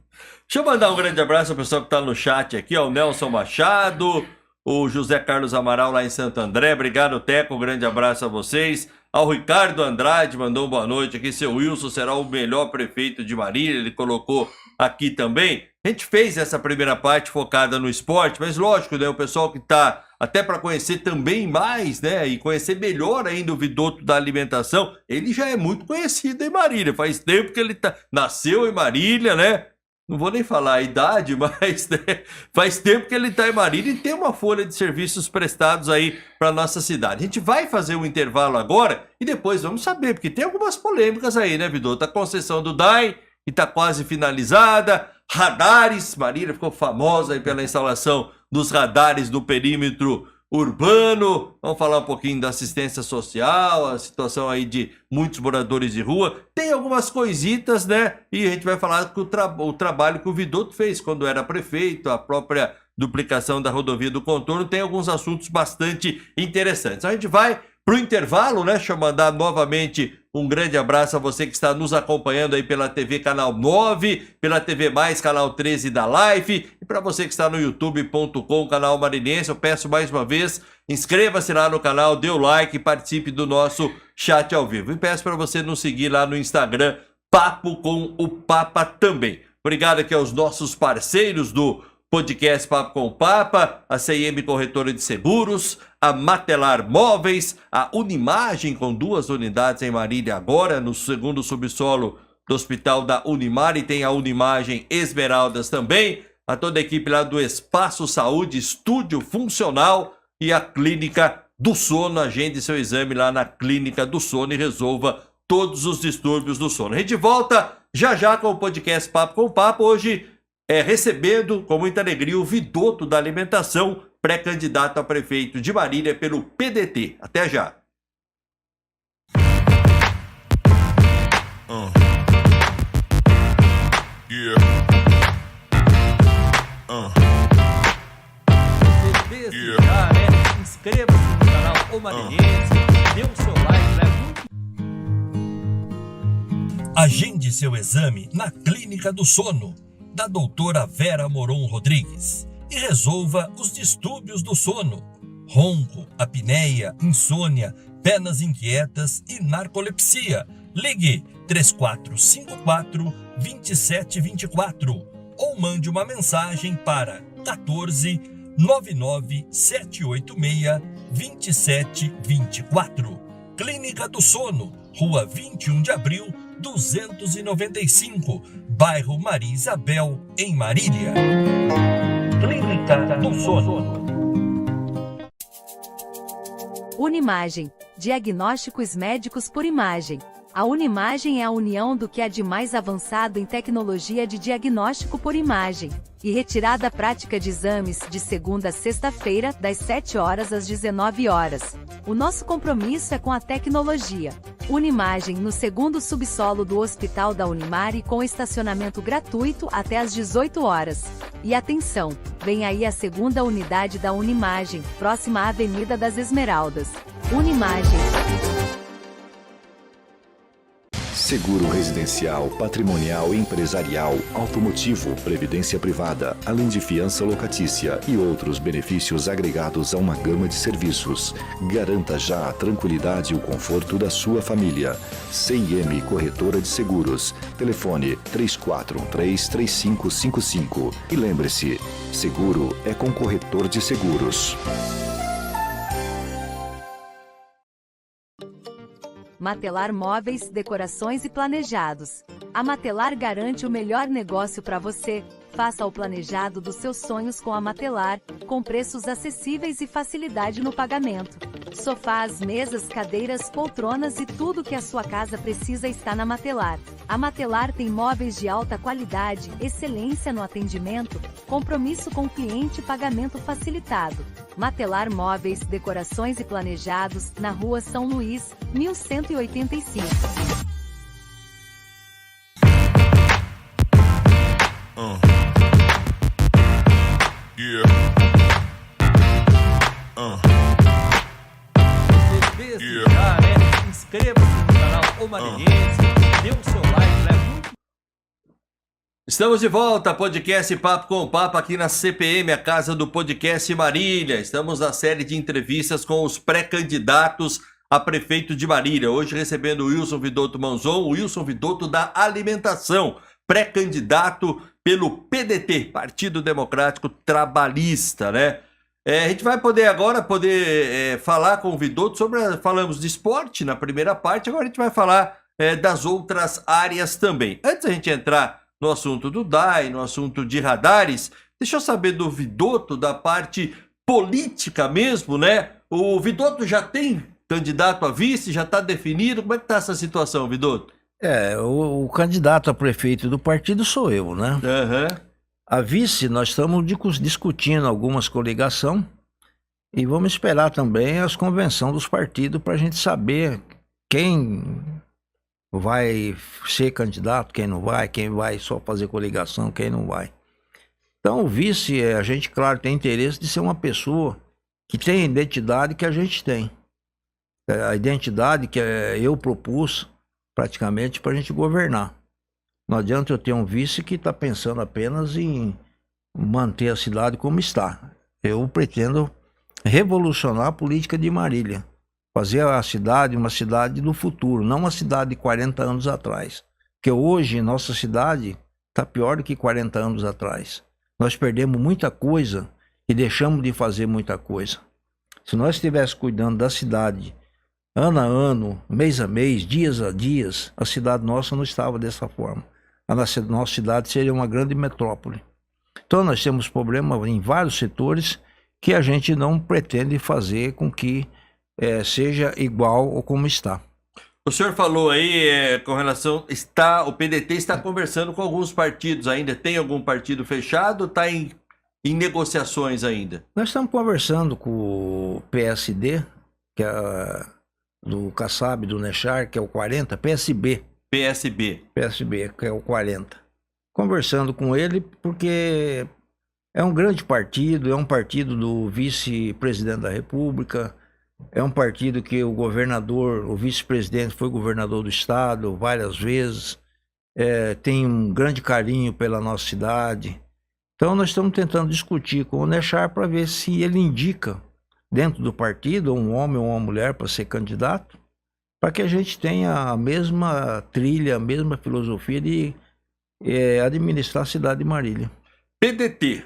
eu mandar um grande abraço ao pessoal que está no chat aqui, ó, o Nelson Machado, o José Carlos Amaral lá em Santo André, obrigado Teco, um grande abraço a vocês. Ao Ricardo Andrade, mandou boa noite aqui, seu Wilson será o melhor prefeito de Marília, ele colocou aqui também. A gente fez essa primeira parte focada no esporte, mas lógico, né, o pessoal que está até para conhecer também mais, né, e conhecer melhor ainda o Vidotto da alimentação, ele já é muito conhecido em Marília, faz tempo que ele nasceu em Marília, né, não vou nem falar a idade, mas né, faz tempo que ele está em Marília e tem uma folha de serviços prestados aí para nossa cidade. A gente vai fazer um intervalo agora e depois vamos saber, porque tem algumas polêmicas aí, né, Vidotto? A concessão do DAI, que está quase finalizada, radares, Marília ficou famosa aí pela instalação dos radares do perímetro urbano, vamos falar um pouquinho da assistência social, a situação aí de muitos moradores de rua, tem algumas coisitas, né, e a gente vai falar que o trabalho que o Vidotto fez quando era prefeito, a própria duplicação da rodovia do contorno, tem alguns assuntos bastante interessantes. A gente vai pro intervalo, né? Deixa eu mandar novamente um grande abraço a você que está nos acompanhando aí pela TV Canal 9, pela TV Mais, Canal 13 da Live, e para você que está no youtube.com, canal Marinense, eu peço mais uma vez, inscreva-se lá no canal, dê o like, participe do nosso chat ao vivo. E peço para você nos seguir lá no Instagram, Papo com o Papa também. Obrigado aqui aos nossos parceiros do podcast Papo com o Papa, a CIM Corretora de Seguros, a Matelar Móveis, a Unimagem com 2 unidades em Marília agora, no segundo subsolo do Hospital da Unimar, e tem a Unimagem Esmeraldas também, a toda a equipe lá do Espaço Saúde, Estúdio Funcional e a Clínica do Sono. Agende seu exame lá na Clínica do Sono e resolva todos os distúrbios do sono. A gente volta já já com o podcast Papo com o Papo, hoje recebendo com muita alegria o Vidoto da Alimentação, pré-candidato a prefeito de Marília pelo PDT. Até já. Inscreva-se no canal O Marinense, dê o seu like, Agende seu exame na Clínica do Sono, da doutora Vera Moron Rodrigues, e resolva os distúrbios do sono, ronco, apneia, insônia, pernas inquietas e narcolepsia. Ligue 3454-2724 ou mande uma mensagem para 14 99 786 2724. Clínica do Sono, Rua 21 de Abril, 295, bairro Maria Isabel, em Marília. Clínica do Sono. Unimagem, diagnósticos médicos por imagem. A Unimagem é a união do que há de mais avançado em tecnologia de diagnóstico por imagem e retirada prática de exames de segunda a sexta-feira, das 7 horas às 19 horas. O nosso compromisso é com a tecnologia. Unimagem no segundo subsolo do Hospital da Unimar e com estacionamento gratuito até às 18 horas. E atenção, vem aí a segunda unidade da Unimagem, próxima à Avenida das Esmeraldas. Unimagem. Seguro residencial, patrimonial, empresarial, automotivo, previdência privada, além de fiança locatícia e outros benefícios agregados a uma gama de serviços. Garanta já a tranquilidade e o conforto da sua família. CIM Corretora de Seguros. Telefone 3413-3555. E lembre-se, seguro é com corretor de seguros. Matelar Móveis, Decorações e Planejados. A Matelar garante o melhor negócio para você. Faça o planejado dos seus sonhos com a Matelar, com preços acessíveis e facilidade no pagamento. Sofás, mesas, cadeiras, poltronas e tudo que a sua casa precisa está na Matelar. A Matelar tem móveis de alta qualidade, excelência no atendimento, compromisso com o cliente e pagamento facilitado. Matelar Móveis, Decorações e Planejados, na Rua São Luís, 1185. Inscreva-se no canal O Marinense, dê o seu like, Estamos de volta, podcast Papo com o Papa aqui na CPM, a casa do podcast Marília. Estamos na série de entrevistas com os pré-candidatos a prefeito de Marília. Hoje recebendo o Wilson Vidoto Manzon, o Wilson Vidoto da Alimentação, pré-candidato pelo PDT, Partido Democrático Trabalhista, né? A gente vai agora falar com o Vidoto falamos de esporte na primeira parte, agora a gente vai falar das outras áreas também. Antes da gente entrar no assunto do DAI, no assunto de radares, deixa eu saber do Vidoto, da parte política mesmo, né? O Vidoto já tem candidato a vice, já está definido? Como é que está essa situação, Vidoto? O candidato a prefeito do partido sou eu, né? Uhum. A vice, nós estamos discutindo algumas coligações e vamos esperar também as convenções dos partidos para a gente saber quem vai ser candidato, quem não vai, quem vai só fazer coligação, quem não vai. Então, o vice, a gente, claro, tem interesse de ser uma pessoa que tem a identidade que a gente tem. a identidade que eu propus praticamente para a gente governar. Não adianta eu ter um vice que está pensando apenas em manter a cidade como está. Eu pretendo revolucionar a política de Marília. Fazer a cidade uma cidade do futuro, não uma cidade de 40 anos atrás. Porque hoje nossa cidade está pior do que 40 anos atrás. Nós perdemos muita coisa e deixamos de fazer muita coisa. Se nós estivéssemos cuidando da cidade ano a ano, mês a mês, dias a dias, a cidade nossa não estava dessa forma. A nossa cidade seria uma grande metrópole. Então nós temos problemas em vários setores que a gente não pretende fazer com que seja igual ou como está. O senhor falou aí com relação, o PDT está conversando com alguns partidos ainda, tem algum partido fechado ou está em negociações ainda? Nós estamos conversando com o PSD, que é do Kassab, do Nechar, que é o 40, PSB, que é o 40. Conversando com ele porque é um grande partido, é um partido do vice-presidente da República, é um partido que o governador, o vice-presidente foi governador do estado várias vezes, tem um grande carinho pela nossa cidade. Então nós estamos tentando discutir com o Nechar para ver se ele indica dentro do partido um homem ou uma mulher para ser candidato, para que a gente tenha a mesma trilha, a mesma filosofia de administrar a cidade de Marília. PDT,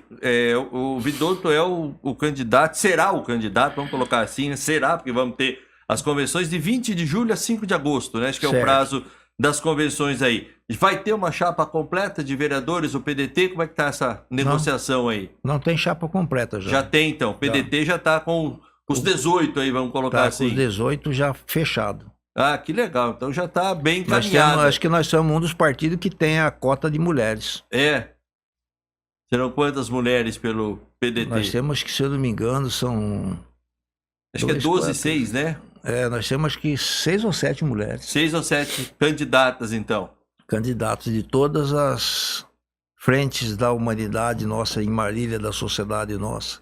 o Vidotto é o candidato, será o candidato, vamos colocar assim, né? Será, porque vamos ter as convenções de 20 de julho a 5 de agosto, né? Acho que é o prazo das convenções aí. Vai ter uma chapa completa de vereadores, o PDT? Como é que está essa negociação aí? Não tem chapa completa já. Já tem, então. O PDT já está com os 18 aí, vamos colocar assim. Com os 18 já fechado. Ah, que legal. Então já está bem encaminhado. Acho que nós somos um dos partidos que tem a cota de mulheres. Serão quantas mulheres pelo PDT? Nós temos que, se eu não me engano, são... Acho que é 12, 6, né? Nós temos acho que 6 ou 7 mulheres. 6 ou 7 candidatas, então. Candidatos de todas as frentes da humanidade nossa, em Marília, da sociedade nossa.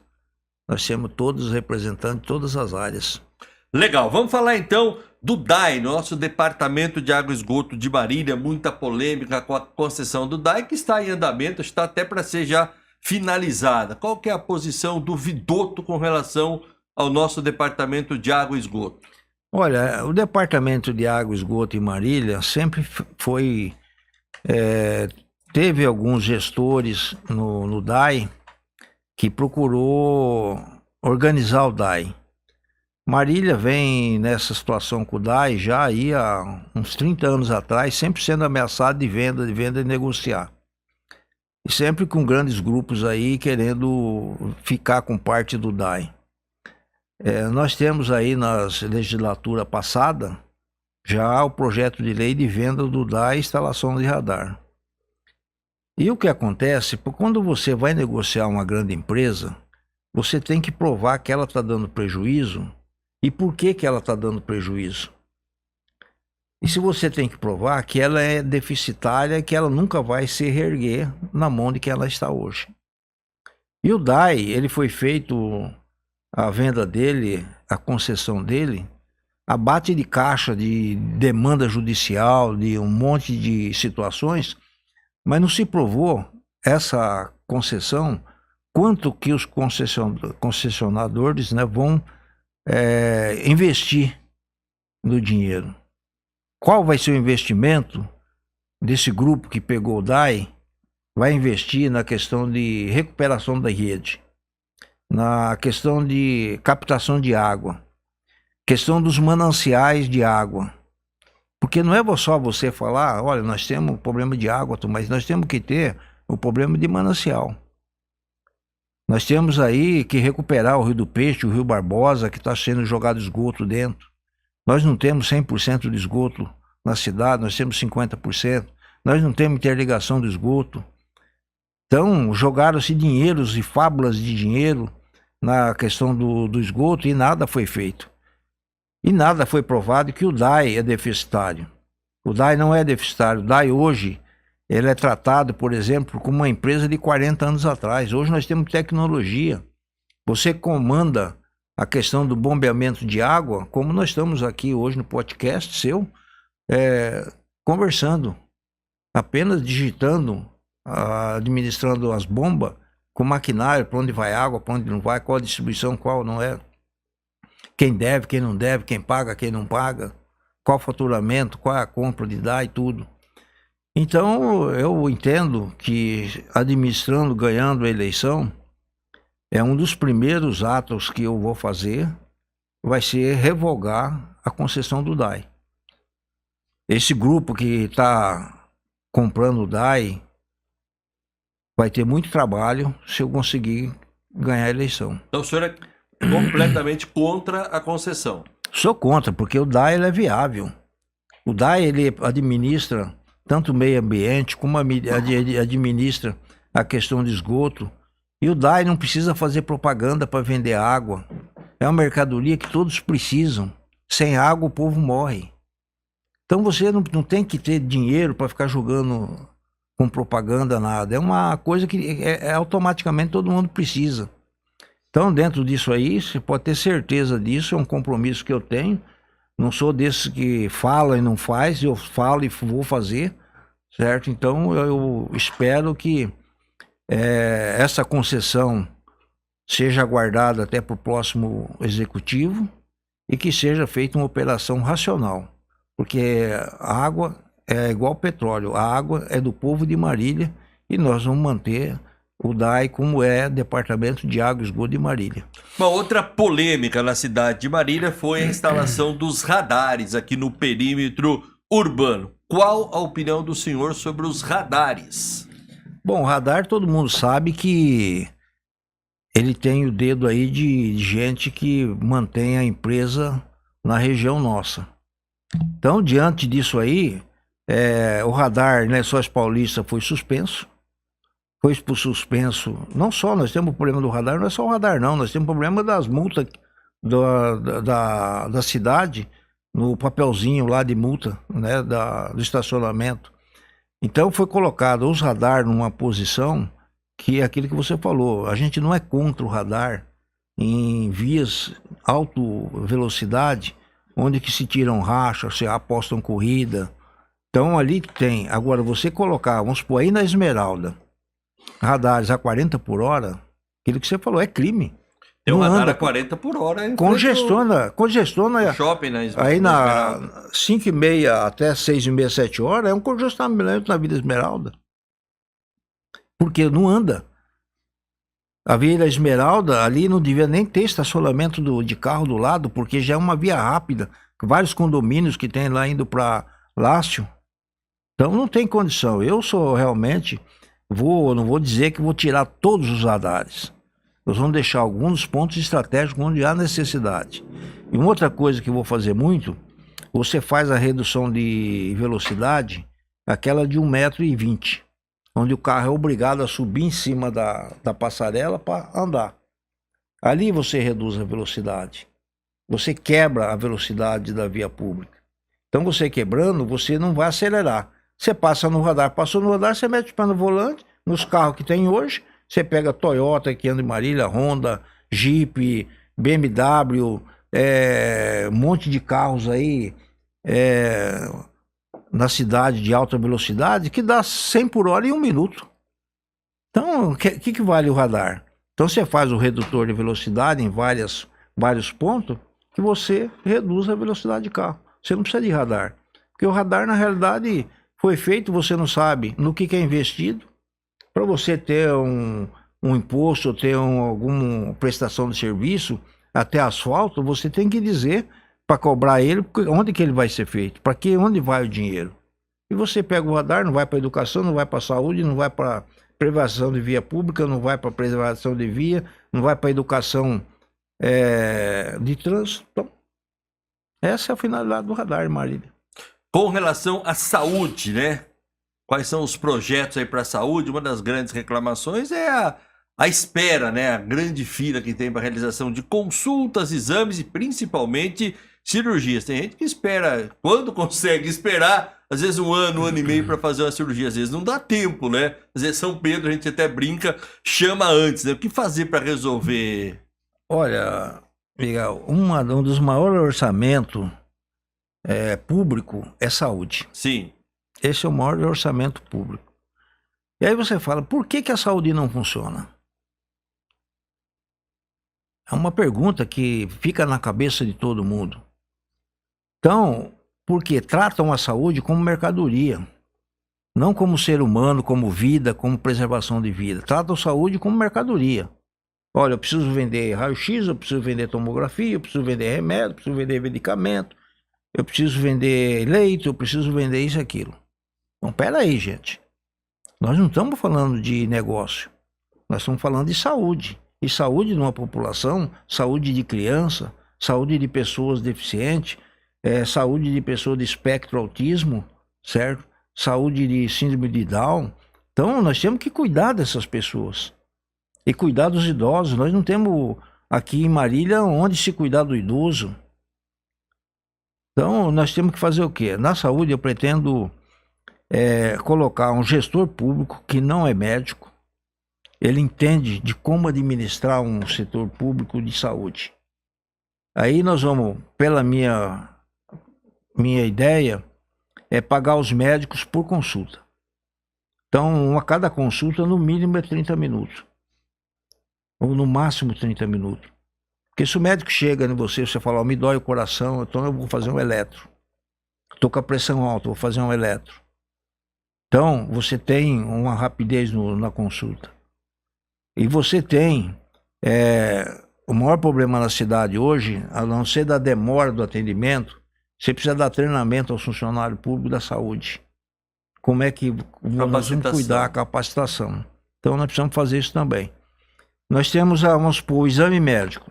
Nós temos todos os representantes de todas as áreas. Legal, vamos falar então do DAI, nosso Departamento de Água e Esgoto de Marília, muita polêmica com a concessão do DAI, que está em andamento, está até para ser já finalizada. Qual que é a posição do Vidotto com relação ao nosso Departamento de Água e Esgoto? Olha, o Departamento de Água e Esgoto em Marília sempre foi... teve alguns gestores no DAI que procurou organizar o DAI. Marília vem nessa situação com o DAI já aí há uns 30 anos atrás, sempre sendo ameaçado de venda e negociar. E sempre com grandes grupos aí querendo ficar com parte do DAI. Nós temos aí na legislatura passada já o projeto de lei de venda do DAI e instalação de radar. E o que acontece, quando você vai negociar uma grande empresa, você tem que provar que ela está dando prejuízo. E por que ela está dando prejuízo? E se você tem que provar que ela é deficitária, que ela nunca vai se reerguer na mão de quem ela está hoje. E o DAI, ele foi feito, a venda dele, a concessão dele, a bate de caixa de demanda judicial, de um monte de situações, mas não se provou essa concessão, quanto que os concessionadores, né, vão investir no dinheiro. Qual vai ser o investimento desse grupo que pegou o DAI? Vai investir na questão de recuperação da rede, na questão de captação de água, questão dos mananciais de água. Porque não é só você falar, olha, nós temos um problema de água, mas nós temos que ter o problema de manancial. Nós temos aí que recuperar o Rio do Peixe, o Rio Barbosa, que está sendo jogado esgoto dentro. Nós não temos 100% de esgoto na cidade, nós temos 50%. Nós não temos interligação do esgoto. Então, jogaram-se dinheiros e fábulas de dinheiro na questão do esgoto e nada foi feito. E nada foi provado que o DAI é deficitário. O DAI não é deficitário. O DAI hoje, ele é tratado, por exemplo, como uma empresa de 40 anos atrás. Hoje nós temos tecnologia. Você comanda a questão do bombeamento de água, como nós estamos aqui hoje no podcast seu, conversando, apenas digitando, administrando as bombas, com maquinário, para onde vai água, para onde não vai, qual a distribuição, qual não é, quem deve, quem não deve, quem paga, quem não paga, qual o faturamento, qual é a compra de dar e tudo. Então, eu entendo que administrando, ganhando a eleição, é um dos primeiros atos que eu vou fazer, vai ser revogar a concessão do DAI. Esse grupo que está comprando o DAI vai ter muito trabalho se eu conseguir ganhar a eleição. Então o senhor é completamente contra a concessão. Sou contra, porque o DAI ele é viável. O DAI ele administra tanto o meio ambiente, como administra a questão de esgoto. E o DAI não precisa fazer propaganda para vender água. É uma mercadoria que todos precisam. Sem água o povo morre. Então você não tem que ter dinheiro para ficar jogando com propaganda, nada. É uma coisa que automaticamente todo mundo precisa. Então dentro disso aí, você pode ter certeza disso, é um compromisso que eu tenho. Não sou desses que fala e não faz, eu falo e vou fazer, certo? Então eu espero que essa concessão seja aguardada até para o próximo executivo e que seja feita uma operação racional, porque a água é igual petróleo, a água é do povo de Marília e nós vamos manter o DAI como é Departamento de Água e Esgoto de Marília. Uma outra polêmica na cidade de Marília foi a instalação dos radares aqui no perímetro urbano. Qual a opinião do senhor sobre os radares? Bom, o radar todo mundo sabe que ele tem o dedo aí de gente que mantém a empresa na região nossa. Então, diante disso aí, o radar Lençóis Paulista foi suspenso. Foi suspenso, não só, nós temos o problema do radar, não é só o radar não, nós temos o problema das multas da cidade, no papelzinho lá de multa, né, do estacionamento. Então foi colocado os radar numa posição que é aquilo que você falou, a gente não é contra o radar em vias alta velocidade, onde que se tiram rachas, se apostam corrida. Então ali tem, agora você colocar, vamos supor aí na Esmeralda, radares a 40 por hora, aquilo que você falou, é crime. Tem um não radar anda, a 40 por hora. Congestiona o shopping, né? Aí na 5h30 até 6h30, 7 horas, é um congestionamento na Vila Esmeralda. Porque não anda. A Vila Esmeralda, ali não devia nem ter estacionamento de carro do lado, porque já é uma via rápida, vários condomínios que tem lá indo para Lácio. Então não tem condição. Eu sou realmente... não vou dizer que vou tirar todos os radares. Nós vamos deixar alguns pontos estratégicos onde há necessidade. E uma outra coisa que eu vou fazer muito, você faz a redução de velocidade, aquela de 1,20 m, onde o carro é obrigado a subir em cima da passarela para andar. Ali você reduz a velocidade. Você quebra a velocidade da via pública. Então você quebrando, você não vai acelerar. Você passa no radar, passou no radar, você mete o pé no volante, nos carros que tem hoje, você pega Toyota que anda em Marília, Honda, Jeep, BMW, um monte de carros aí na cidade de alta velocidade que dá 100 por hora em 1 minuto. Então, o que vale o radar? Então você faz o redutor de velocidade em vários pontos que você reduz a velocidade de carro. Você não precisa de radar, porque o radar na realidade... foi feito, você não sabe no que é investido, para você ter um imposto, ter alguma prestação de serviço, até asfalto, você tem que dizer para cobrar ele onde que ele vai ser feito, onde vai o dinheiro. E você pega o radar, não vai para educação, não vai para saúde, não vai para preservação de via pública, não vai para preservação de via, não vai para educação de trânsito. Então, essa é a finalidade do radar, Marília. Com relação à saúde, né? Quais são os projetos aí para a saúde? Uma das grandes reclamações é a espera, né? A grande fila que tem para a realização de consultas, exames e principalmente cirurgias. Tem gente que espera, quando consegue esperar, às vezes 1 ano, 1 ano e meio para fazer uma cirurgia. Às vezes não dá tempo, né? Às vezes São Pedro, a gente até brinca, chama antes, né? O que fazer para resolver? Olha, Legal. Um dos maiores orçamentos público é saúde. Sim. Esse é o maior orçamento público. E aí você fala, por que a saúde não funciona? É uma pergunta que fica na cabeça de todo mundo. Então, porque tratam a saúde como mercadoria, não como ser humano, como vida, como preservação de vida. Tratam a saúde como mercadoria. Olha, eu preciso vender raio-x, eu preciso vender tomografia, eu preciso vender remédio, eu preciso vender medicamento, eu preciso vender leite, eu preciso vender isso e aquilo. Então, peraí, gente. Nós não estamos falando de negócio. Nós estamos falando de saúde. E saúde de uma população, saúde de criança, saúde de pessoas deficientes, saúde de pessoas de espectro autismo, certo? Saúde de síndrome de Down. Então, nós temos que cuidar dessas pessoas. E cuidar dos idosos. Nós não temos aqui em Marília onde se cuidar do idoso. Então, nós temos que fazer o quê? Na saúde, eu pretendo colocar um gestor público que não é médico. Ele entende de como administrar um setor público de saúde. Aí nós vamos, pela minha ideia, pagar os médicos por consulta. Então, a cada consulta, no mínimo, é 30 minutos. Ou no máximo 30 minutos. Porque se o médico chega em você fala, me dói o coração, então eu vou fazer um eletro. Estou com a pressão alta, vou fazer um eletro. Então, você tem uma rapidez na consulta. E você tem o maior problema na cidade hoje, a não ser da demora do atendimento, você precisa dar treinamento aos funcionários públicos da saúde. Como é que nós vamos cuidar da capacitação. Então, nós precisamos fazer isso também. Nós temos, vamos supor, o exame médico.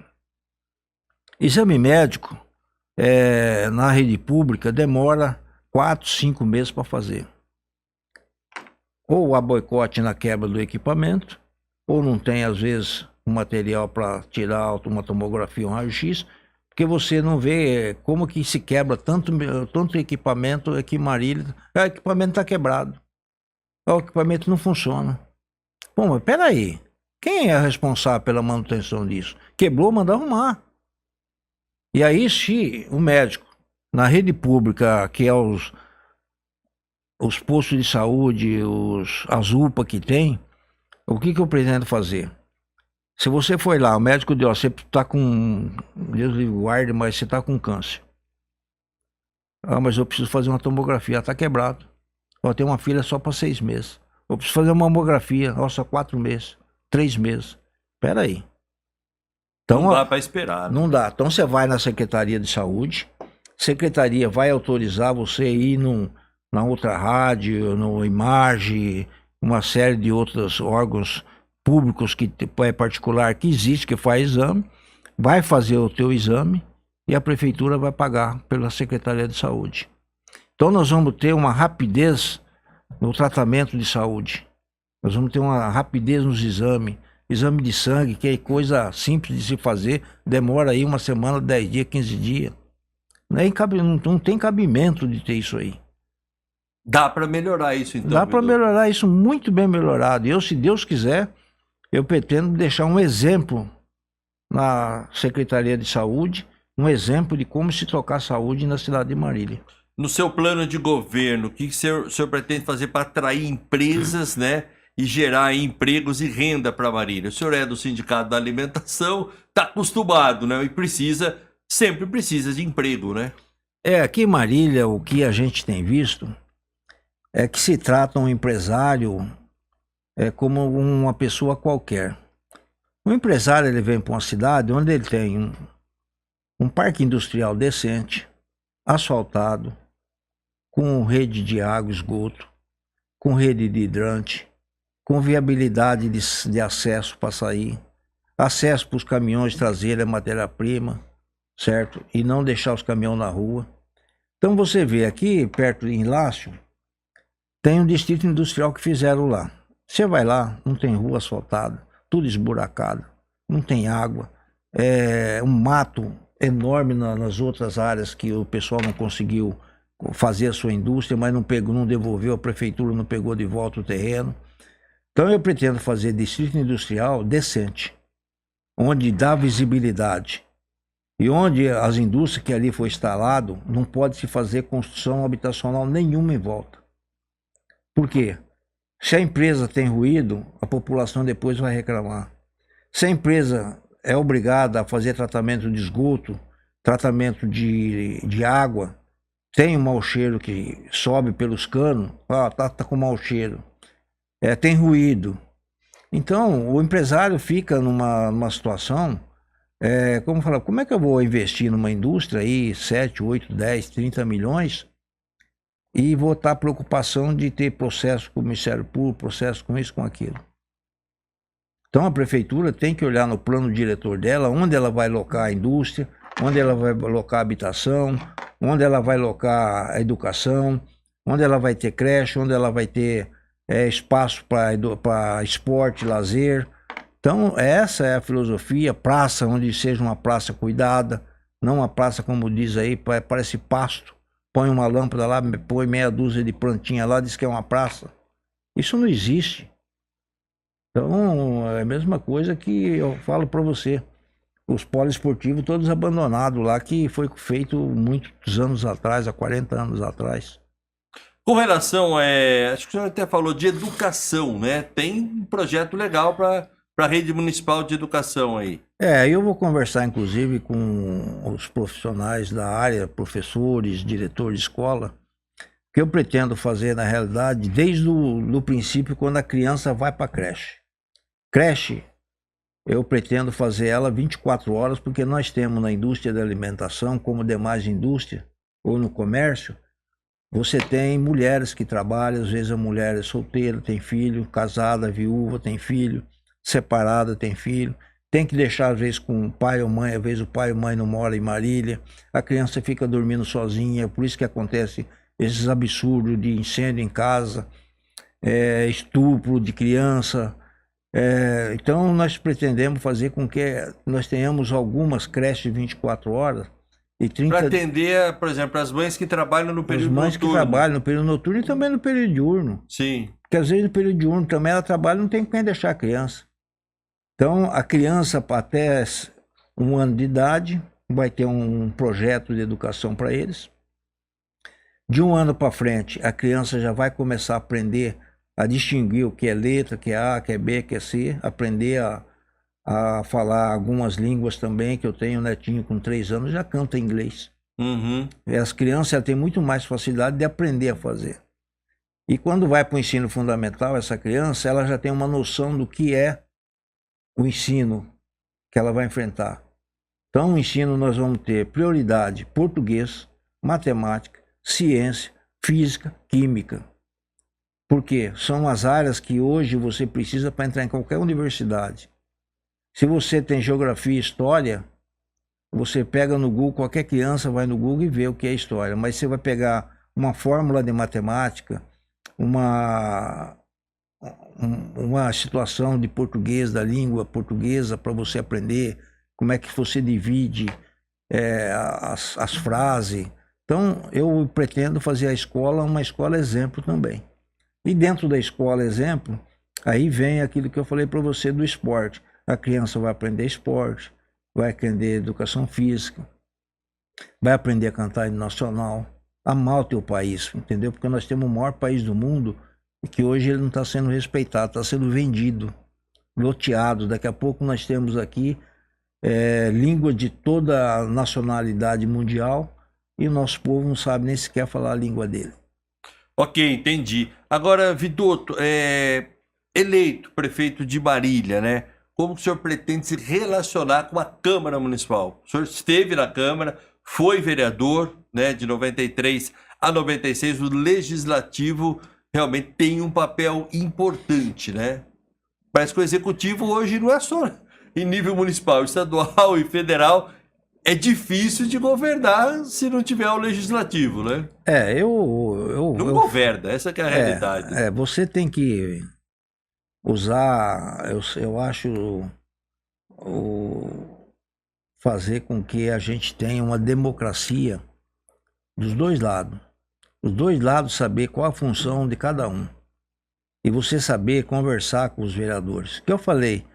Exame médico, na rede pública, demora 4, 5 meses para fazer. Ou há boicote na quebra do equipamento, ou não tem, às vezes, um material para tirar uma tomografia, um raio-x, porque você não vê como que se quebra tanto equipamento aqui em Marília. O equipamento está quebrado. O equipamento não funciona. Bom, mas peraí. Quem é responsável pela manutenção disso? Quebrou, manda arrumar. E aí, se o médico, na rede pública, que é os postos de saúde, as UPA que tem, o que eu pretendo fazer? Se você foi lá, o médico deu, você está com, Deus lhe guarde, mas você está com câncer. Mas eu preciso fazer uma tomografia, está quebrado. Tem uma filha só para 6 meses. Eu preciso fazer uma mamografia, só 4 meses, 3 meses. Espera aí. Então, não dá para esperar. Né? Não dá. Então você vai na Secretaria de Saúde, a Secretaria vai autorizar você ir na outra rádio, no Imagem, uma série de outros órgãos públicos que é particular que existe, que faz exame, vai fazer o teu exame e a prefeitura vai pagar pela Secretaria de Saúde. Então nós vamos ter uma rapidez no tratamento de saúde. Nós vamos ter uma rapidez nos exames. Exame de sangue, que é coisa simples de se fazer, demora aí 1 semana, 10 dias, 15 dias. Não tem cabimento de ter isso aí. Dá para melhorar isso, então? Dá para melhorar isso, muito bem melhorado. E se Deus quiser, eu pretendo deixar um exemplo na Secretaria de Saúde, um exemplo de como se tocar saúde na cidade de Marília. No seu plano de governo, o que o senhor pretende fazer para atrair empresas, né? E gerar empregos e renda para Marília? O senhor é do Sindicato da Alimentação, está acostumado, né? E sempre precisa de emprego, né? Aqui em Marília, o que a gente tem visto é que se trata um empresário como uma pessoa qualquer. Um empresário, ele vem para uma cidade onde ele tem um parque industrial decente, asfaltado, com rede de água e esgoto, com rede de hidrante, com viabilidade de acesso para sair, acesso para os caminhões trazerem a matéria-prima, certo? E não deixar os caminhões na rua. Então você vê aqui, perto de Lácio, tem um distrito industrial que fizeram lá. Você vai lá, não tem rua asfaltada, tudo esburacado, não tem água, um mato enorme nas outras áreas que o pessoal não conseguiu fazer a sua indústria, mas não devolveu, a prefeitura não pegou de volta o terreno. Então eu pretendo fazer distrito industrial decente, onde dá visibilidade E onde as indústrias que ali foi instalado, não pode se fazer construção habitacional nenhuma em volta. Por quê? Se a empresa tem ruído, a população depois vai reclamar. Se a empresa é obrigada a fazer tratamento de esgoto, tratamento de água, tem um mau cheiro que sobe pelos canos, tá com mau cheiro. Tem ruído. Então, o empresário fica numa situação, como é que eu vou investir numa indústria aí, 7, 8, 10, 30 milhões, e vou estar preocupação de ter processo com o Ministério Público, processo com isso, com aquilo. Então, a prefeitura tem que olhar no plano diretor dela, onde ela vai locar a indústria, onde ela vai locar a habitação, onde ela vai locar a educação, onde ela vai ter creche, onde ela vai ter espaço para esporte, lazer. Então, essa é a filosofia, praça onde seja uma praça cuidada, não uma praça, como diz aí, parece pasto. Põe uma lâmpada lá, põe meia dúzia de plantinha lá, diz que é uma praça. Isso não existe. Então, é a mesma coisa que eu falo para você. Os poliesportivos todos abandonados lá, que foi feito muitos anos atrás, há 40 anos atrás. Com relação, acho que o senhor até falou de educação, né? Tem um projeto legal para a rede municipal de educação aí. Eu vou conversar inclusive com os profissionais da área, professores, diretores de escola, que eu pretendo fazer na realidade desde o princípio, quando a criança vai para a creche. Creche, eu pretendo fazer ela 24 horas, porque nós temos na indústria da alimentação, como demais indústria, ou no comércio, você tem mulheres que trabalham, às vezes a mulher é solteira, tem filho, casada, viúva, tem filho, separada, tem filho, tem que deixar às vezes com o pai ou mãe, às vezes o pai ou mãe não mora em Marília, a criança fica dormindo sozinha, por isso que acontece esses absurdos de incêndio em casa, estupro de criança. Então nós pretendemos fazer com que nós tenhamos algumas creches 24 horas e 30... Para atender, por exemplo, as mães que trabalham no período noturno. As mães que trabalham no período noturno e também no período diurno. Sim. Porque às vezes no período diurno também ela trabalha e não tem quem deixar a criança. Então a criança até 1 ano de idade vai ter um projeto de educação para eles. De 1 ano para frente a criança já vai começar a aprender a distinguir o que é letra, que é A, que é B, que é C, aprender a falar algumas línguas também, que eu tenho um netinho com 3 anos, já canta inglês. Uhum. E as crianças têm muito mais facilidade de aprender a fazer. E quando vai para o ensino fundamental, essa criança, ela já tem uma noção do que é o ensino que ela vai enfrentar. Então, o ensino nós vamos ter prioridade português, matemática, ciência, física, química. Porque são as áreas que hoje você precisa para entrar em qualquer universidade. Se você tem geografia e história, você pega no Google, qualquer criança vai no Google e vê o que é história. Mas você vai pegar uma fórmula de matemática, uma situação de português, da língua portuguesa, para você aprender como é que você divide as frases. Então, eu pretendo fazer a escola uma escola exemplo também. E dentro da escola exemplo, aí vem aquilo que eu falei para você do esporte. A criança vai aprender esporte, vai aprender educação física, vai aprender a cantar hino nacional, amar o teu país, entendeu? Porque nós temos o maior país do mundo e que hoje ele não está sendo respeitado, está sendo vendido, loteado. Daqui a pouco nós temos aqui língua de toda a nacionalidade mundial e o nosso povo não sabe nem sequer falar a língua dele. Ok, entendi. Agora, Vidotto, eleito prefeito de Marília, né? Como o senhor pretende se relacionar com a Câmara Municipal? O senhor esteve na Câmara, foi vereador, né, de 93 a 96, o Legislativo realmente tem um papel importante, né? Parece que o Executivo hoje não é só em nível municipal, estadual e federal. É difícil de governar se não tiver o Legislativo, né? Não governa, essa que é a realidade. Você tem que usar, eu acho, fazer com que a gente tenha uma democracia dos dois lados. Os dois lados saber qual a função de cada um. E você saber conversar com os vereadores. O que eu falei,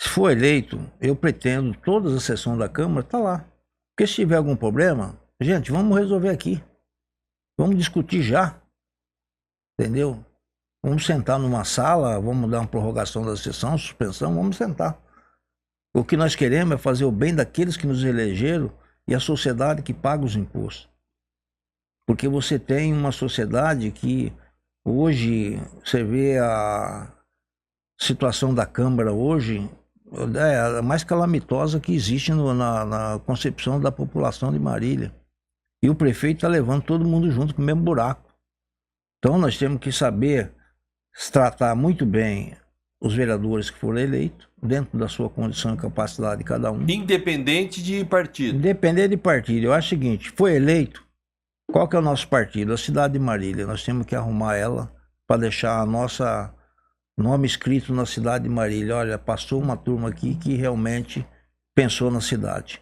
se for eleito, eu pretendo, todas as sessões da Câmara, tá lá. Porque se tiver algum problema, gente, vamos resolver aqui. Vamos discutir já. Entendeu? Vamos sentar numa sala, vamos dar uma prorrogação da sessão, suspensão, vamos sentar. O que nós queremos é fazer o bem daqueles que nos elegeram e a sociedade que paga os impostos. Porque você tem uma sociedade que hoje, você vê a situação da Câmara hoje, é a mais calamitosa que existe na concepção da população de Marília. E o prefeito está levando todo mundo junto com o mesmo buraco. Então nós temos que saber tratar muito bem os vereadores que foram eleitos, dentro da sua condição e capacidade de cada um. Independente de partido. Independente de partido. Eu acho o seguinte, foi eleito, qual que é o nosso partido? A cidade de Marília. Nós temos que arrumar ela para deixar a nossa nome escrito na cidade de Marília. Olha, passou uma turma aqui que realmente pensou na cidade.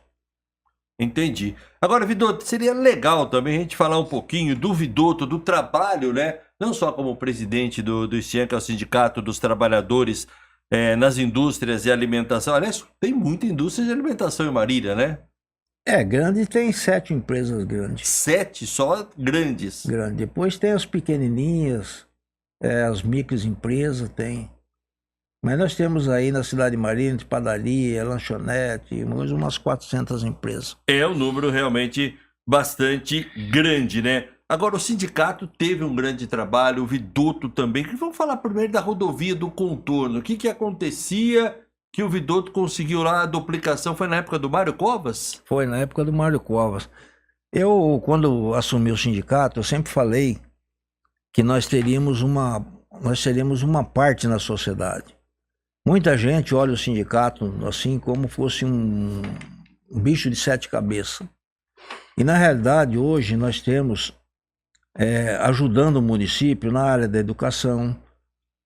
Entendi. Agora, Vidotto, seria legal também a gente falar um pouquinho do Vidotto, do trabalho, né? Não só como presidente do SIAM, que é o Sindicato dos Trabalhadores nas Indústrias e Alimentação. Aliás, tem muita indústria de alimentação em Marília, né? Grande, tem 7 empresas grandes. 7 só grandes. Grande. Depois tem as pequenininhas, as microempresas, tem. Mas nós temos aí na cidade de Marília, de padaria, lanchonete, umas 400 empresas. É um número realmente bastante grande, né? Agora, o sindicato teve um grande trabalho, o Vidotto também. Vamos falar primeiro da rodovia do contorno. O que acontecia que o Vidotto conseguiu lá a duplicação? Foi na época do Mário Covas? Foi na época do Mário Covas. Eu, quando assumi o sindicato, eu sempre falei que nós teríamos uma parte na sociedade. Muita gente olha o sindicato assim como fosse um bicho de 7 cabeças. E na realidade hoje nós temos ajudando o município na área da educação,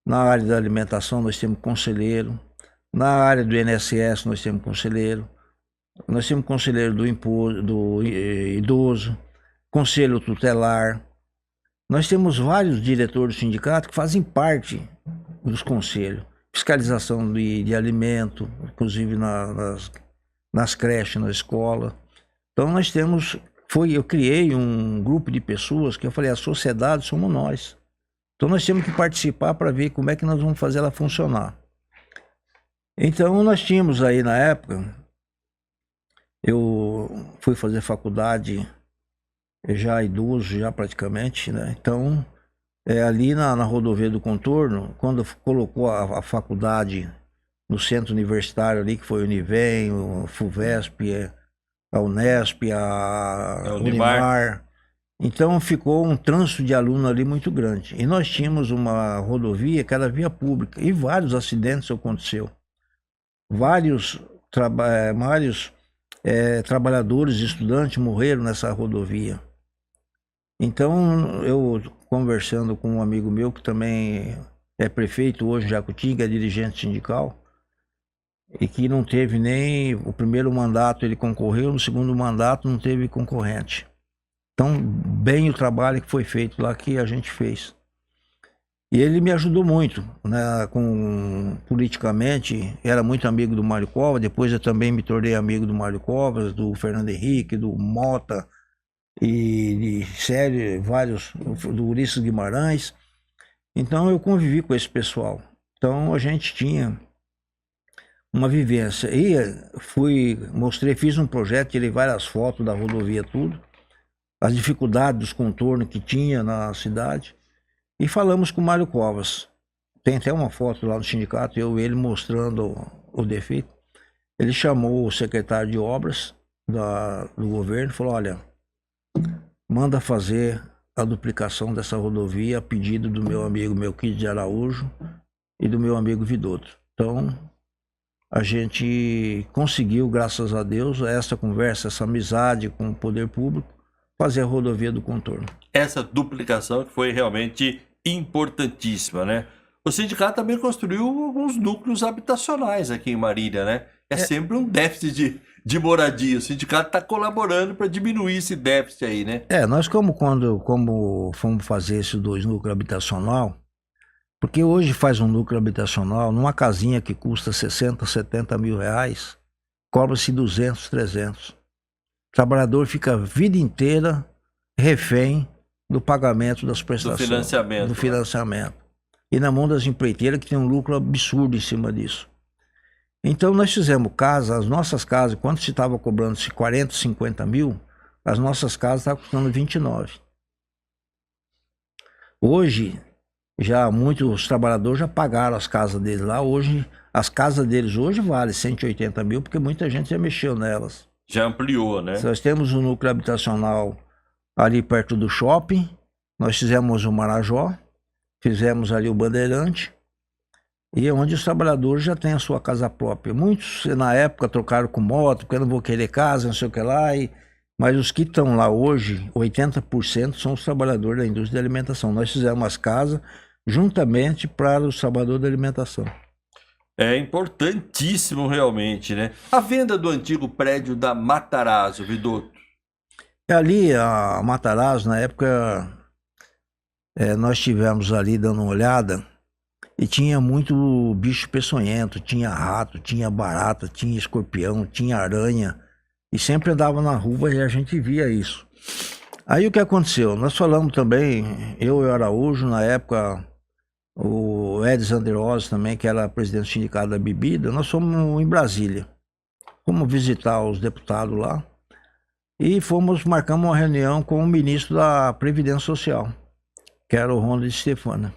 na área da alimentação nós temos conselheiro, na área do INSS nós temos conselheiro do idoso, conselho tutelar. Nós temos vários diretores do sindicato que fazem parte dos conselhos. Fiscalização de alimento, inclusive nas creches, na escola. Então nós temos, eu criei um grupo de pessoas que eu falei, a sociedade somos nós. Então nós temos que participar para ver como é que nós vamos fazer ela funcionar. Então nós tínhamos aí na época, eu fui fazer faculdade já idoso, já praticamente, né? Então ali na rodovia do contorno, quando colocou a faculdade no centro universitário ali, que foi o Univem, o FUVESP, a Unesp, a Unimar. Então ficou um trânsito de aluno ali muito grande. E nós tínhamos uma rodovia que era via pública, e vários acidentes aconteceram. Vários trabalhadores e estudantes morreram nessa rodovia. Então, eu conversando com um amigo meu, que também é prefeito hoje em Jacutinga, é dirigente sindical, e que não teve nem o primeiro mandato, ele concorreu, no segundo mandato não teve concorrente. Então, bem o trabalho que foi feito lá, que a gente fez. E ele me ajudou muito, né, politicamente, era muito amigo do Mário Covas, depois eu também me tornei amigo do Mário Covas, do Fernando Henrique, do Mota, e de série, vários, do Ulisses Guimarães. Então eu convivi com esse pessoal. Então a gente tinha uma vivência. E fiz um projeto, tirei várias fotos da rodovia, tudo, as dificuldades dos contornos que tinha na cidade, e falamos com o Mário Covas. Tem até uma foto lá no sindicato, eu e ele mostrando o defeito. Ele chamou o secretário de obras do governo e falou, olha, manda fazer a duplicação dessa rodovia a pedido do meu amigo Melquides de Araújo e do meu amigo Vidotto. Então, a gente conseguiu, graças a Deus, essa conversa, essa amizade com o poder público, fazer a rodovia do contorno. Essa duplicação que foi realmente importantíssima, né? O sindicato também construiu alguns núcleos habitacionais aqui em Marília, né? Sempre um déficit de moradia. O sindicato está colaborando para diminuir esse déficit aí, né? Nós como fomos fazer esses 2 núcleos habitacional, porque hoje faz um núcleo habitacional, numa casinha que custa 60, 70 mil reais, cobra-se 200, 300. O trabalhador fica a vida inteira refém do pagamento das prestações. Do financiamento. E na mão das empreiteiras que tem um lucro absurdo em cima disso. Então nós fizemos casa, as nossas casas, quando se estava cobrando-se 40, 50 mil, as nossas casas estavam custando 29. Hoje, já muitos trabalhadores já pagaram as casas deles lá. Hoje, as casas deles hoje valem 180 mil, porque muita gente já mexeu nelas. Já ampliou, né? Nós temos um núcleo habitacional ali perto do shopping, nós fizemos o Marajó, fizemos ali o Bandeirante, e é onde os trabalhadores já têm a sua casa própria. Muitos, na época, trocaram com moto, porque eu não vou querer casa, não sei o que lá, mas os que estão lá hoje, 80% são os trabalhadores da indústria de alimentação. Nós fizemos as casas juntamente para os trabalhadores da alimentação. É importantíssimo realmente, né? A venda do antigo prédio da Matarazzo, Vidotto. Ali, a Matarazzo, na época, nós tivemos ali dando uma olhada e tinha muito bicho peçonhento, tinha rato, tinha barata, tinha escorpião, tinha aranha, e sempre andava na rua e a gente via isso. Aí o que aconteceu? Nós falamos também, eu e o Araújo, na época, o Edson Anderoz também, que era presidente do sindicato da bebida, nós fomos em Brasília. Fomos visitar os deputados lá e marcamos uma reunião com o ministro da Previdência Social, que era o Ronald Stefano.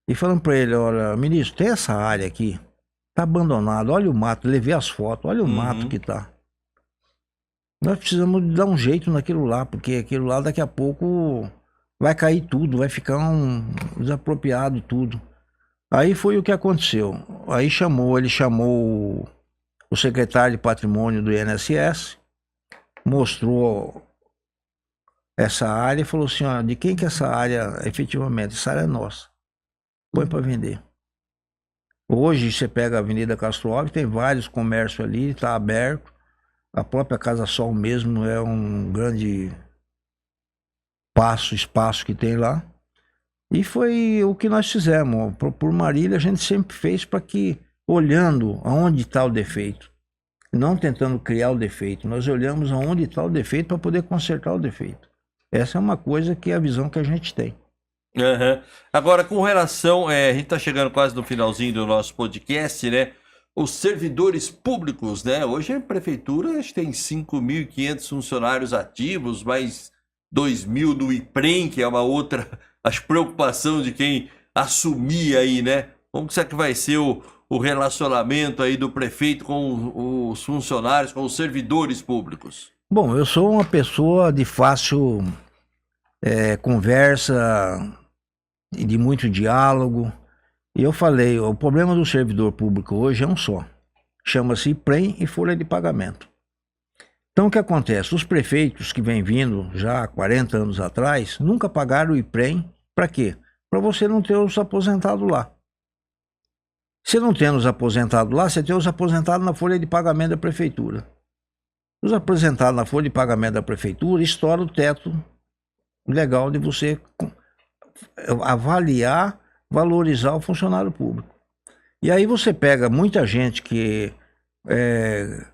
E falamos para ele, olha, ministro, tem essa área aqui, tá abandonada, olha o mato, levei as fotos, olha o mato que tá. Nós precisamos dar um jeito naquilo lá, porque aquilo lá daqui a pouco vai cair tudo, vai ficar desapropriado tudo. Aí foi o que aconteceu. Aí ele chamou o secretário de patrimônio do INSS, mostrou essa área e falou assim, ó, de quem que é essa área efetivamente? Essa área é nossa. Põe para vender. Hoje você pega a Avenida Castro Alves, tem vários comércios ali, está aberto. A própria Casa Sol mesmo é um grande espaço que tem lá. E foi o que nós fizemos. Por Marília a gente sempre fez para que, olhando aonde está o defeito, não tentando criar o defeito, nós olhamos aonde está o defeito para poder consertar o defeito. Essa é uma coisa que é a visão que a gente tem. Uhum. Agora, com relação, a gente está chegando quase no finalzinho do nosso podcast, né? Os servidores públicos, né? Hoje a prefeitura tem 5.500 funcionários ativos, mais 2.000 no IPREM, que é uma outra preocupação de quem assumir aí, né? Como que será que vai ser o relacionamento aí do prefeito com os funcionários, com os servidores públicos? Bom, eu sou uma pessoa de fácil conversa e de muito diálogo. E eu falei, o problema do servidor público hoje é um só. Chama-se IPREM e folha de pagamento. Então o que acontece? Os prefeitos que vêm vindo já há 40 anos atrás, nunca pagaram o IPREM. Para quê? Para você não ter os aposentados lá. Se não tem os aposentados lá, você tem os aposentados na folha de pagamento da prefeitura. Os aposentados na folha de pagamento da prefeitura estoura o teto legal de você avaliar, valorizar o funcionário público. E aí você pega muita gente que é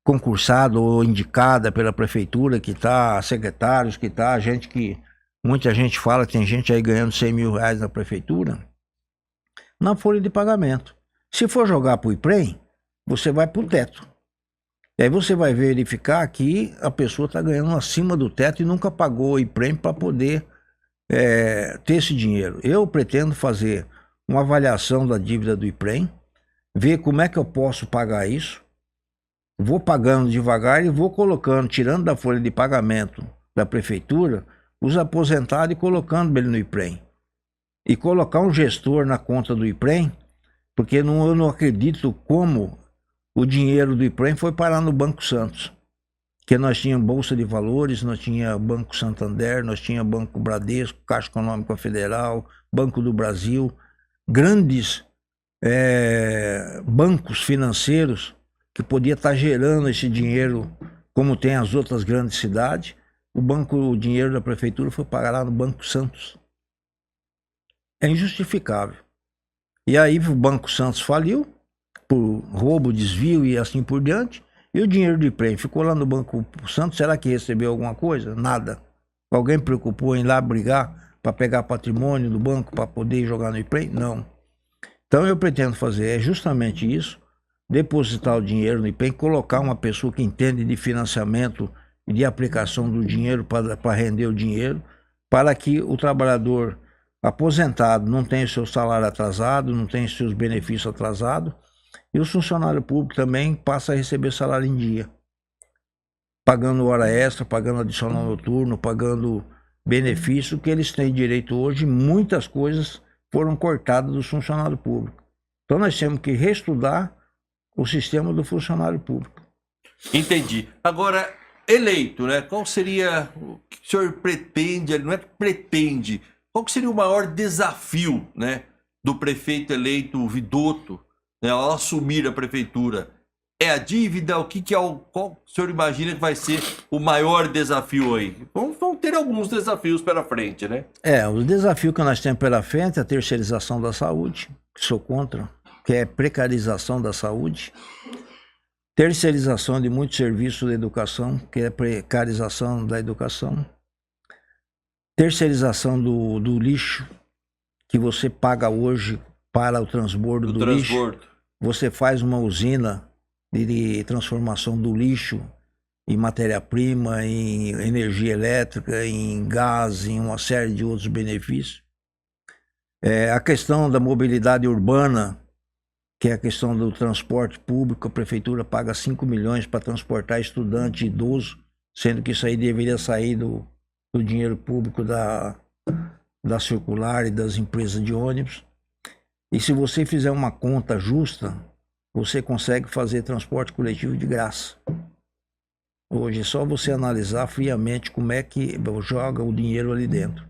concursado ou indicada pela prefeitura, que está, secretários, que está, gente que, muita gente fala que tem gente aí ganhando 100 mil reais na prefeitura, na folha de pagamento. Se for jogar para o IPREM, você vai para o teto. E aí você vai verificar que a pessoa está ganhando acima do teto e nunca pagou o IPREM para poder ter esse dinheiro. Eu pretendo fazer uma avaliação da dívida do IPREM, ver como é que eu posso pagar isso, vou pagando devagar e vou colocando, tirando da folha de pagamento da prefeitura, os aposentados e colocando ele no IPREM. E colocar um gestor na conta do IPREM, porque eu não acredito como o dinheiro do IPREM foi parar no Banco Santos. Que nós tínhamos Bolsa de Valores, nós tínhamos Banco Santander, nós tínhamos Banco Bradesco, Caixa Econômica Federal, Banco do Brasil, grandes bancos financeiros que podia estar gerando esse dinheiro como tem as outras grandes cidades. O dinheiro da prefeitura foi parar lá no Banco Santos. É injustificável. E aí o Banco Santos faliu por roubo, desvio e assim por diante. E o dinheiro do IPREM ficou lá no Banco Santos, será que recebeu alguma coisa? Nada. Alguém preocupou em ir lá brigar para pegar patrimônio do banco para poder jogar no IPREM? Não. Então eu pretendo fazer justamente isso, depositar o dinheiro no IPREM, colocar uma pessoa que entende de financiamento e de aplicação do dinheiro para render o dinheiro, para que o trabalhador aposentado não tenha seu salário atrasado, não tenha seus benefícios atrasados, e o funcionário público também passa a receber salário em dia, pagando hora extra, pagando adicional noturno, pagando benefício que eles têm direito hoje. Muitas coisas foram cortadas do funcionário público. Então nós temos que reestudar o sistema do funcionário público. Entendi. Agora, eleito, né? Qual seria o que o senhor pretende, não é que pretende, qual que seria o maior desafio, né, do prefeito eleito Vidotto, né, ao assumir a prefeitura? É a dívida? O que é qual o senhor imagina que vai ser o maior desafio aí? Vamos ter alguns desafios pela frente, né? O desafio que nós temos pela frente é a terceirização da saúde, que sou contra, que é precarização da saúde. Terceirização de muitos serviços da educação, que é precarização da educação. Terceirização do lixo, que você paga hoje para o transbordo do lixo. Você faz uma usina de transformação do lixo em matéria-prima, em energia elétrica, em gás, em uma série de outros benefícios. A questão da mobilidade urbana, que é a questão do transporte público, a prefeitura paga 5 milhões para transportar estudante e idoso, sendo que isso aí deveria sair do dinheiro público da circular e das empresas de ônibus. E se você fizer uma conta justa, você consegue fazer transporte coletivo de graça. Hoje é só você analisar friamente como é que joga o dinheiro ali dentro.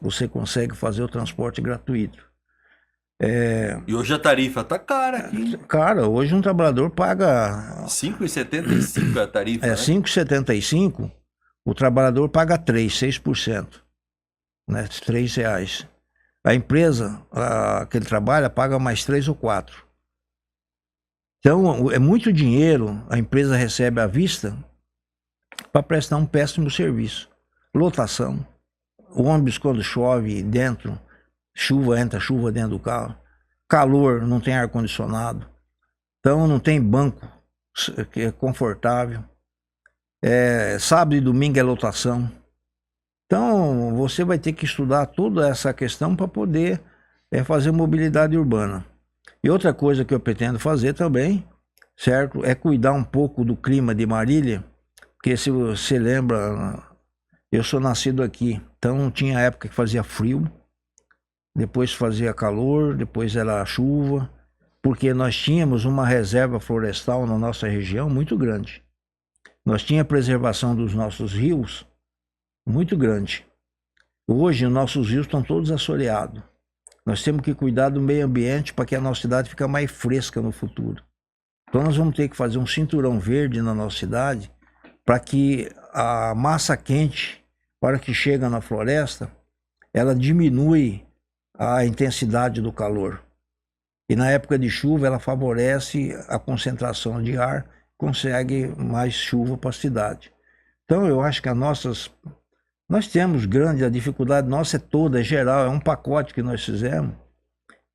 Você consegue fazer o transporte gratuito. E hoje a tarifa tá cara aqui. Cara, hoje um trabalhador paga... 5,75 a tarifa, né? 5,75, o trabalhador paga 6%. Né? R$3. A empresa que ele trabalha paga mais 3 ou 4. Então, é muito dinheiro, a empresa recebe à vista para prestar um péssimo serviço. Lotação. O ônibus, quando chove dentro, entra chuva dentro do carro. Calor, não tem ar-condicionado. Então, não tem banco que é confortável. Sábado e domingo é lotação. Então, você vai ter que estudar toda essa questão para poder fazer mobilidade urbana. E outra coisa que eu pretendo fazer também, certo, é cuidar um pouco do clima de Marília, porque se você lembra, eu sou nascido aqui, então tinha época que fazia frio, depois fazia calor, depois era chuva, porque nós tínhamos uma reserva florestal na nossa região muito grande. Nós tínhamos preservação dos nossos rios muito grande. Hoje, os nossos rios estão todos assoreados. Nós temos que cuidar do meio ambiente para que a nossa cidade fique mais fresca no futuro. Então, nós vamos ter que fazer um cinturão verde na nossa cidade para que a massa quente, para que chega na floresta, ela diminui a intensidade do calor. E na época de chuva, ela favorece a concentração de ar, consegue mais chuva para a cidade. Então, eu acho que nós temos a dificuldade nossa é toda, é geral, é um pacote que nós fizemos,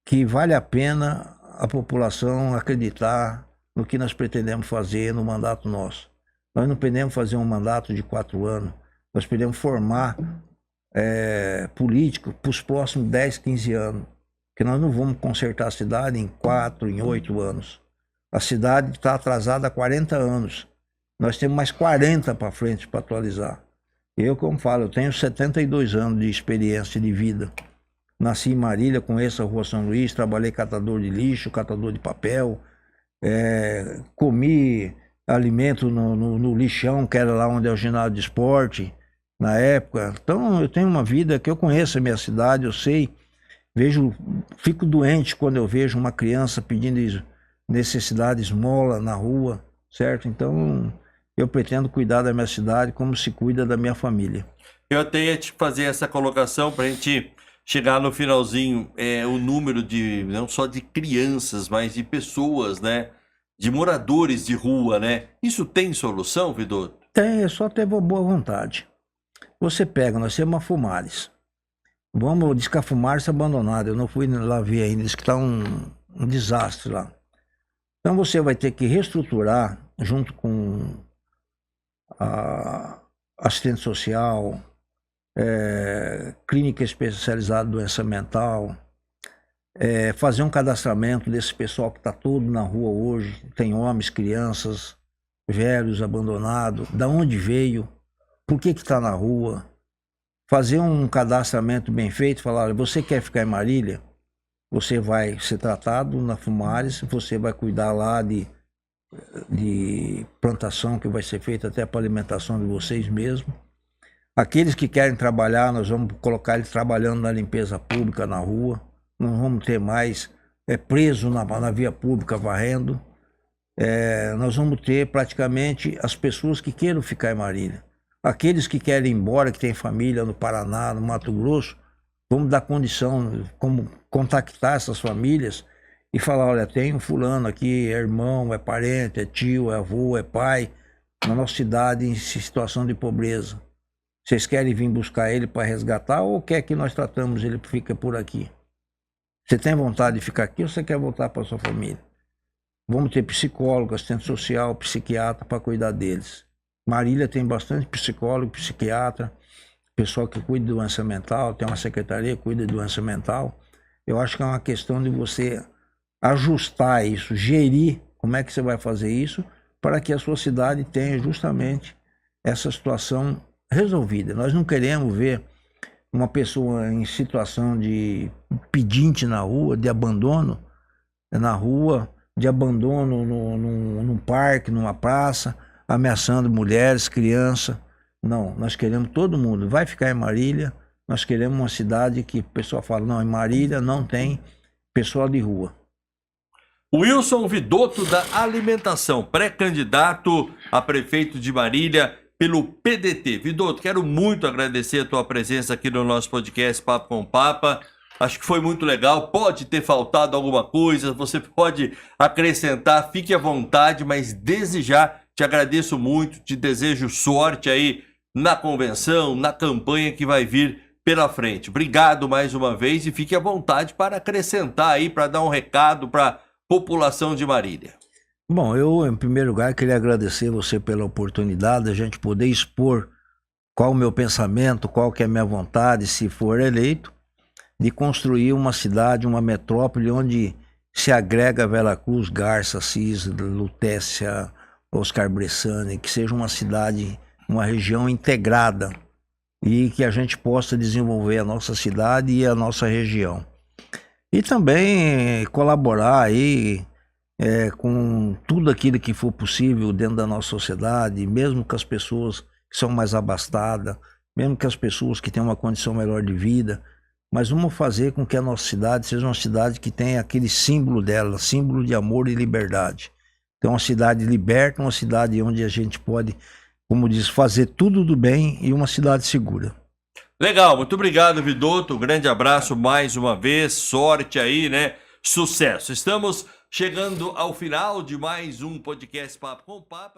que vale a pena a população acreditar no que nós pretendemos fazer no mandato nosso. Nós não pretendemos fazer um mandato de 4 anos, nós pretendemos formar políticos para os próximos 10, 15 anos, que nós não vamos consertar a cidade em 4, em 8 anos. A cidade está atrasada há 40 anos, nós temos mais 40 para frente para atualizar. Eu, como falo, eu tenho 72 anos de experiência de vida. Nasci em Marília, conheço a Rua São Luís, trabalhei catador de lixo, catador de papel, comi alimento no lixão, que era lá onde é o ginásio de esporte, na época. Então, eu tenho uma vida que eu conheço a minha cidade, eu sei, fico doente quando eu vejo uma criança pedindo necessidade, esmola na rua, certo? Então, eu pretendo cuidar da minha cidade como se cuida da minha família. Eu até ia te fazer essa colocação para a gente chegar no finalzinho, o número de, não só de crianças, mas de pessoas, né, de moradores de rua, né? Isso tem solução, Vidotto? Tem, é só ter uma boa vontade. Você pega, nós temos uma Fumares. Vamos discar Fumares abandonada. Eu não fui lá ver ainda, diz que está um desastre lá. Então você vai ter que reestruturar junto com a assistente social, clínica especializada em doença mental, fazer um cadastramento desse pessoal que está todo na rua hoje. Tem homens, crianças, velhos, abandonados, da onde veio, por que está na rua. Fazer um cadastramento bem feito, falar, olha, você quer ficar em Marília? Você vai ser tratado na Fumares, você vai cuidar lá de plantação que vai ser feita até para alimentação de vocês mesmos. Aqueles que querem trabalhar, nós vamos colocar eles trabalhando na limpeza pública na rua. Não vamos ter mais preso na via pública varrendo. Nós vamos ter praticamente as pessoas que queiram ficar em Marília. Aqueles que querem ir embora, que têm família no Paraná, no Mato Grosso, vamos dar condição, como contactar essas famílias e falar, olha, tem um fulano aqui, é irmão, é parente, é tio, é avô, é pai, na nossa cidade em situação de pobreza. Vocês querem vir buscar ele para resgatar ou quer que nós tratamos ele fica por aqui? Você tem vontade de ficar aqui ou você quer voltar para sua família? Vamos ter psicólogo, assistente social, psiquiatra para cuidar deles. Marília tem bastante psicólogo, psiquiatra, pessoal que cuida de doença mental, tem uma secretaria que cuida de doença mental. Eu acho que é uma questão de você ajustar isso, gerir como é que você vai fazer isso para que a sua cidade tenha justamente essa situação resolvida. Nós não queremos ver uma pessoa em situação de pedinte na rua, de abandono na rua, de abandono num parque, numa praça, ameaçando mulheres, crianças. Não, nós queremos todo mundo. Vai ficar em Marília, nós queremos uma cidade que o pessoal fala, não, em Marília não tem pessoal de rua. Wilson Vidotto da Alimentação, pré-candidato a prefeito de Marília pelo PDT. Vidotto, quero muito agradecer a tua presença aqui no nosso podcast Papo com Papa. Acho que foi muito legal. Pode ter faltado alguma coisa, você pode acrescentar, fique à vontade, mas desde já te agradeço muito, te desejo sorte aí na convenção, na campanha que vai vir pela frente. Obrigado mais uma vez e fique à vontade para acrescentar aí, para dar um recado para a população de Marília. Bom, eu em primeiro lugar queria agradecer você pela oportunidade de a gente poder expor qual o meu pensamento, qual que é a minha vontade, se for eleito, de construir uma cidade, uma metrópole onde se agrega Veracruz, Garça, Assis, Lutécia, Oscar Bressani, que seja uma cidade, uma região integrada e que a gente possa desenvolver a nossa cidade e a nossa região. E também colaborar aí com tudo aquilo que for possível dentro da nossa sociedade, mesmo com as pessoas que são mais abastadas, mesmo com as pessoas que têm uma condição melhor de vida, mas vamos fazer com que a nossa cidade seja uma cidade que tenha aquele símbolo dela, símbolo de amor e liberdade. Então, uma cidade liberta, uma cidade onde a gente pode, como diz, fazer tudo do bem e uma cidade segura. Legal, muito obrigado, Vidotto. Um grande abraço mais uma vez, sorte aí, né? Sucesso. Estamos chegando ao final de mais um podcast Papo com Papa.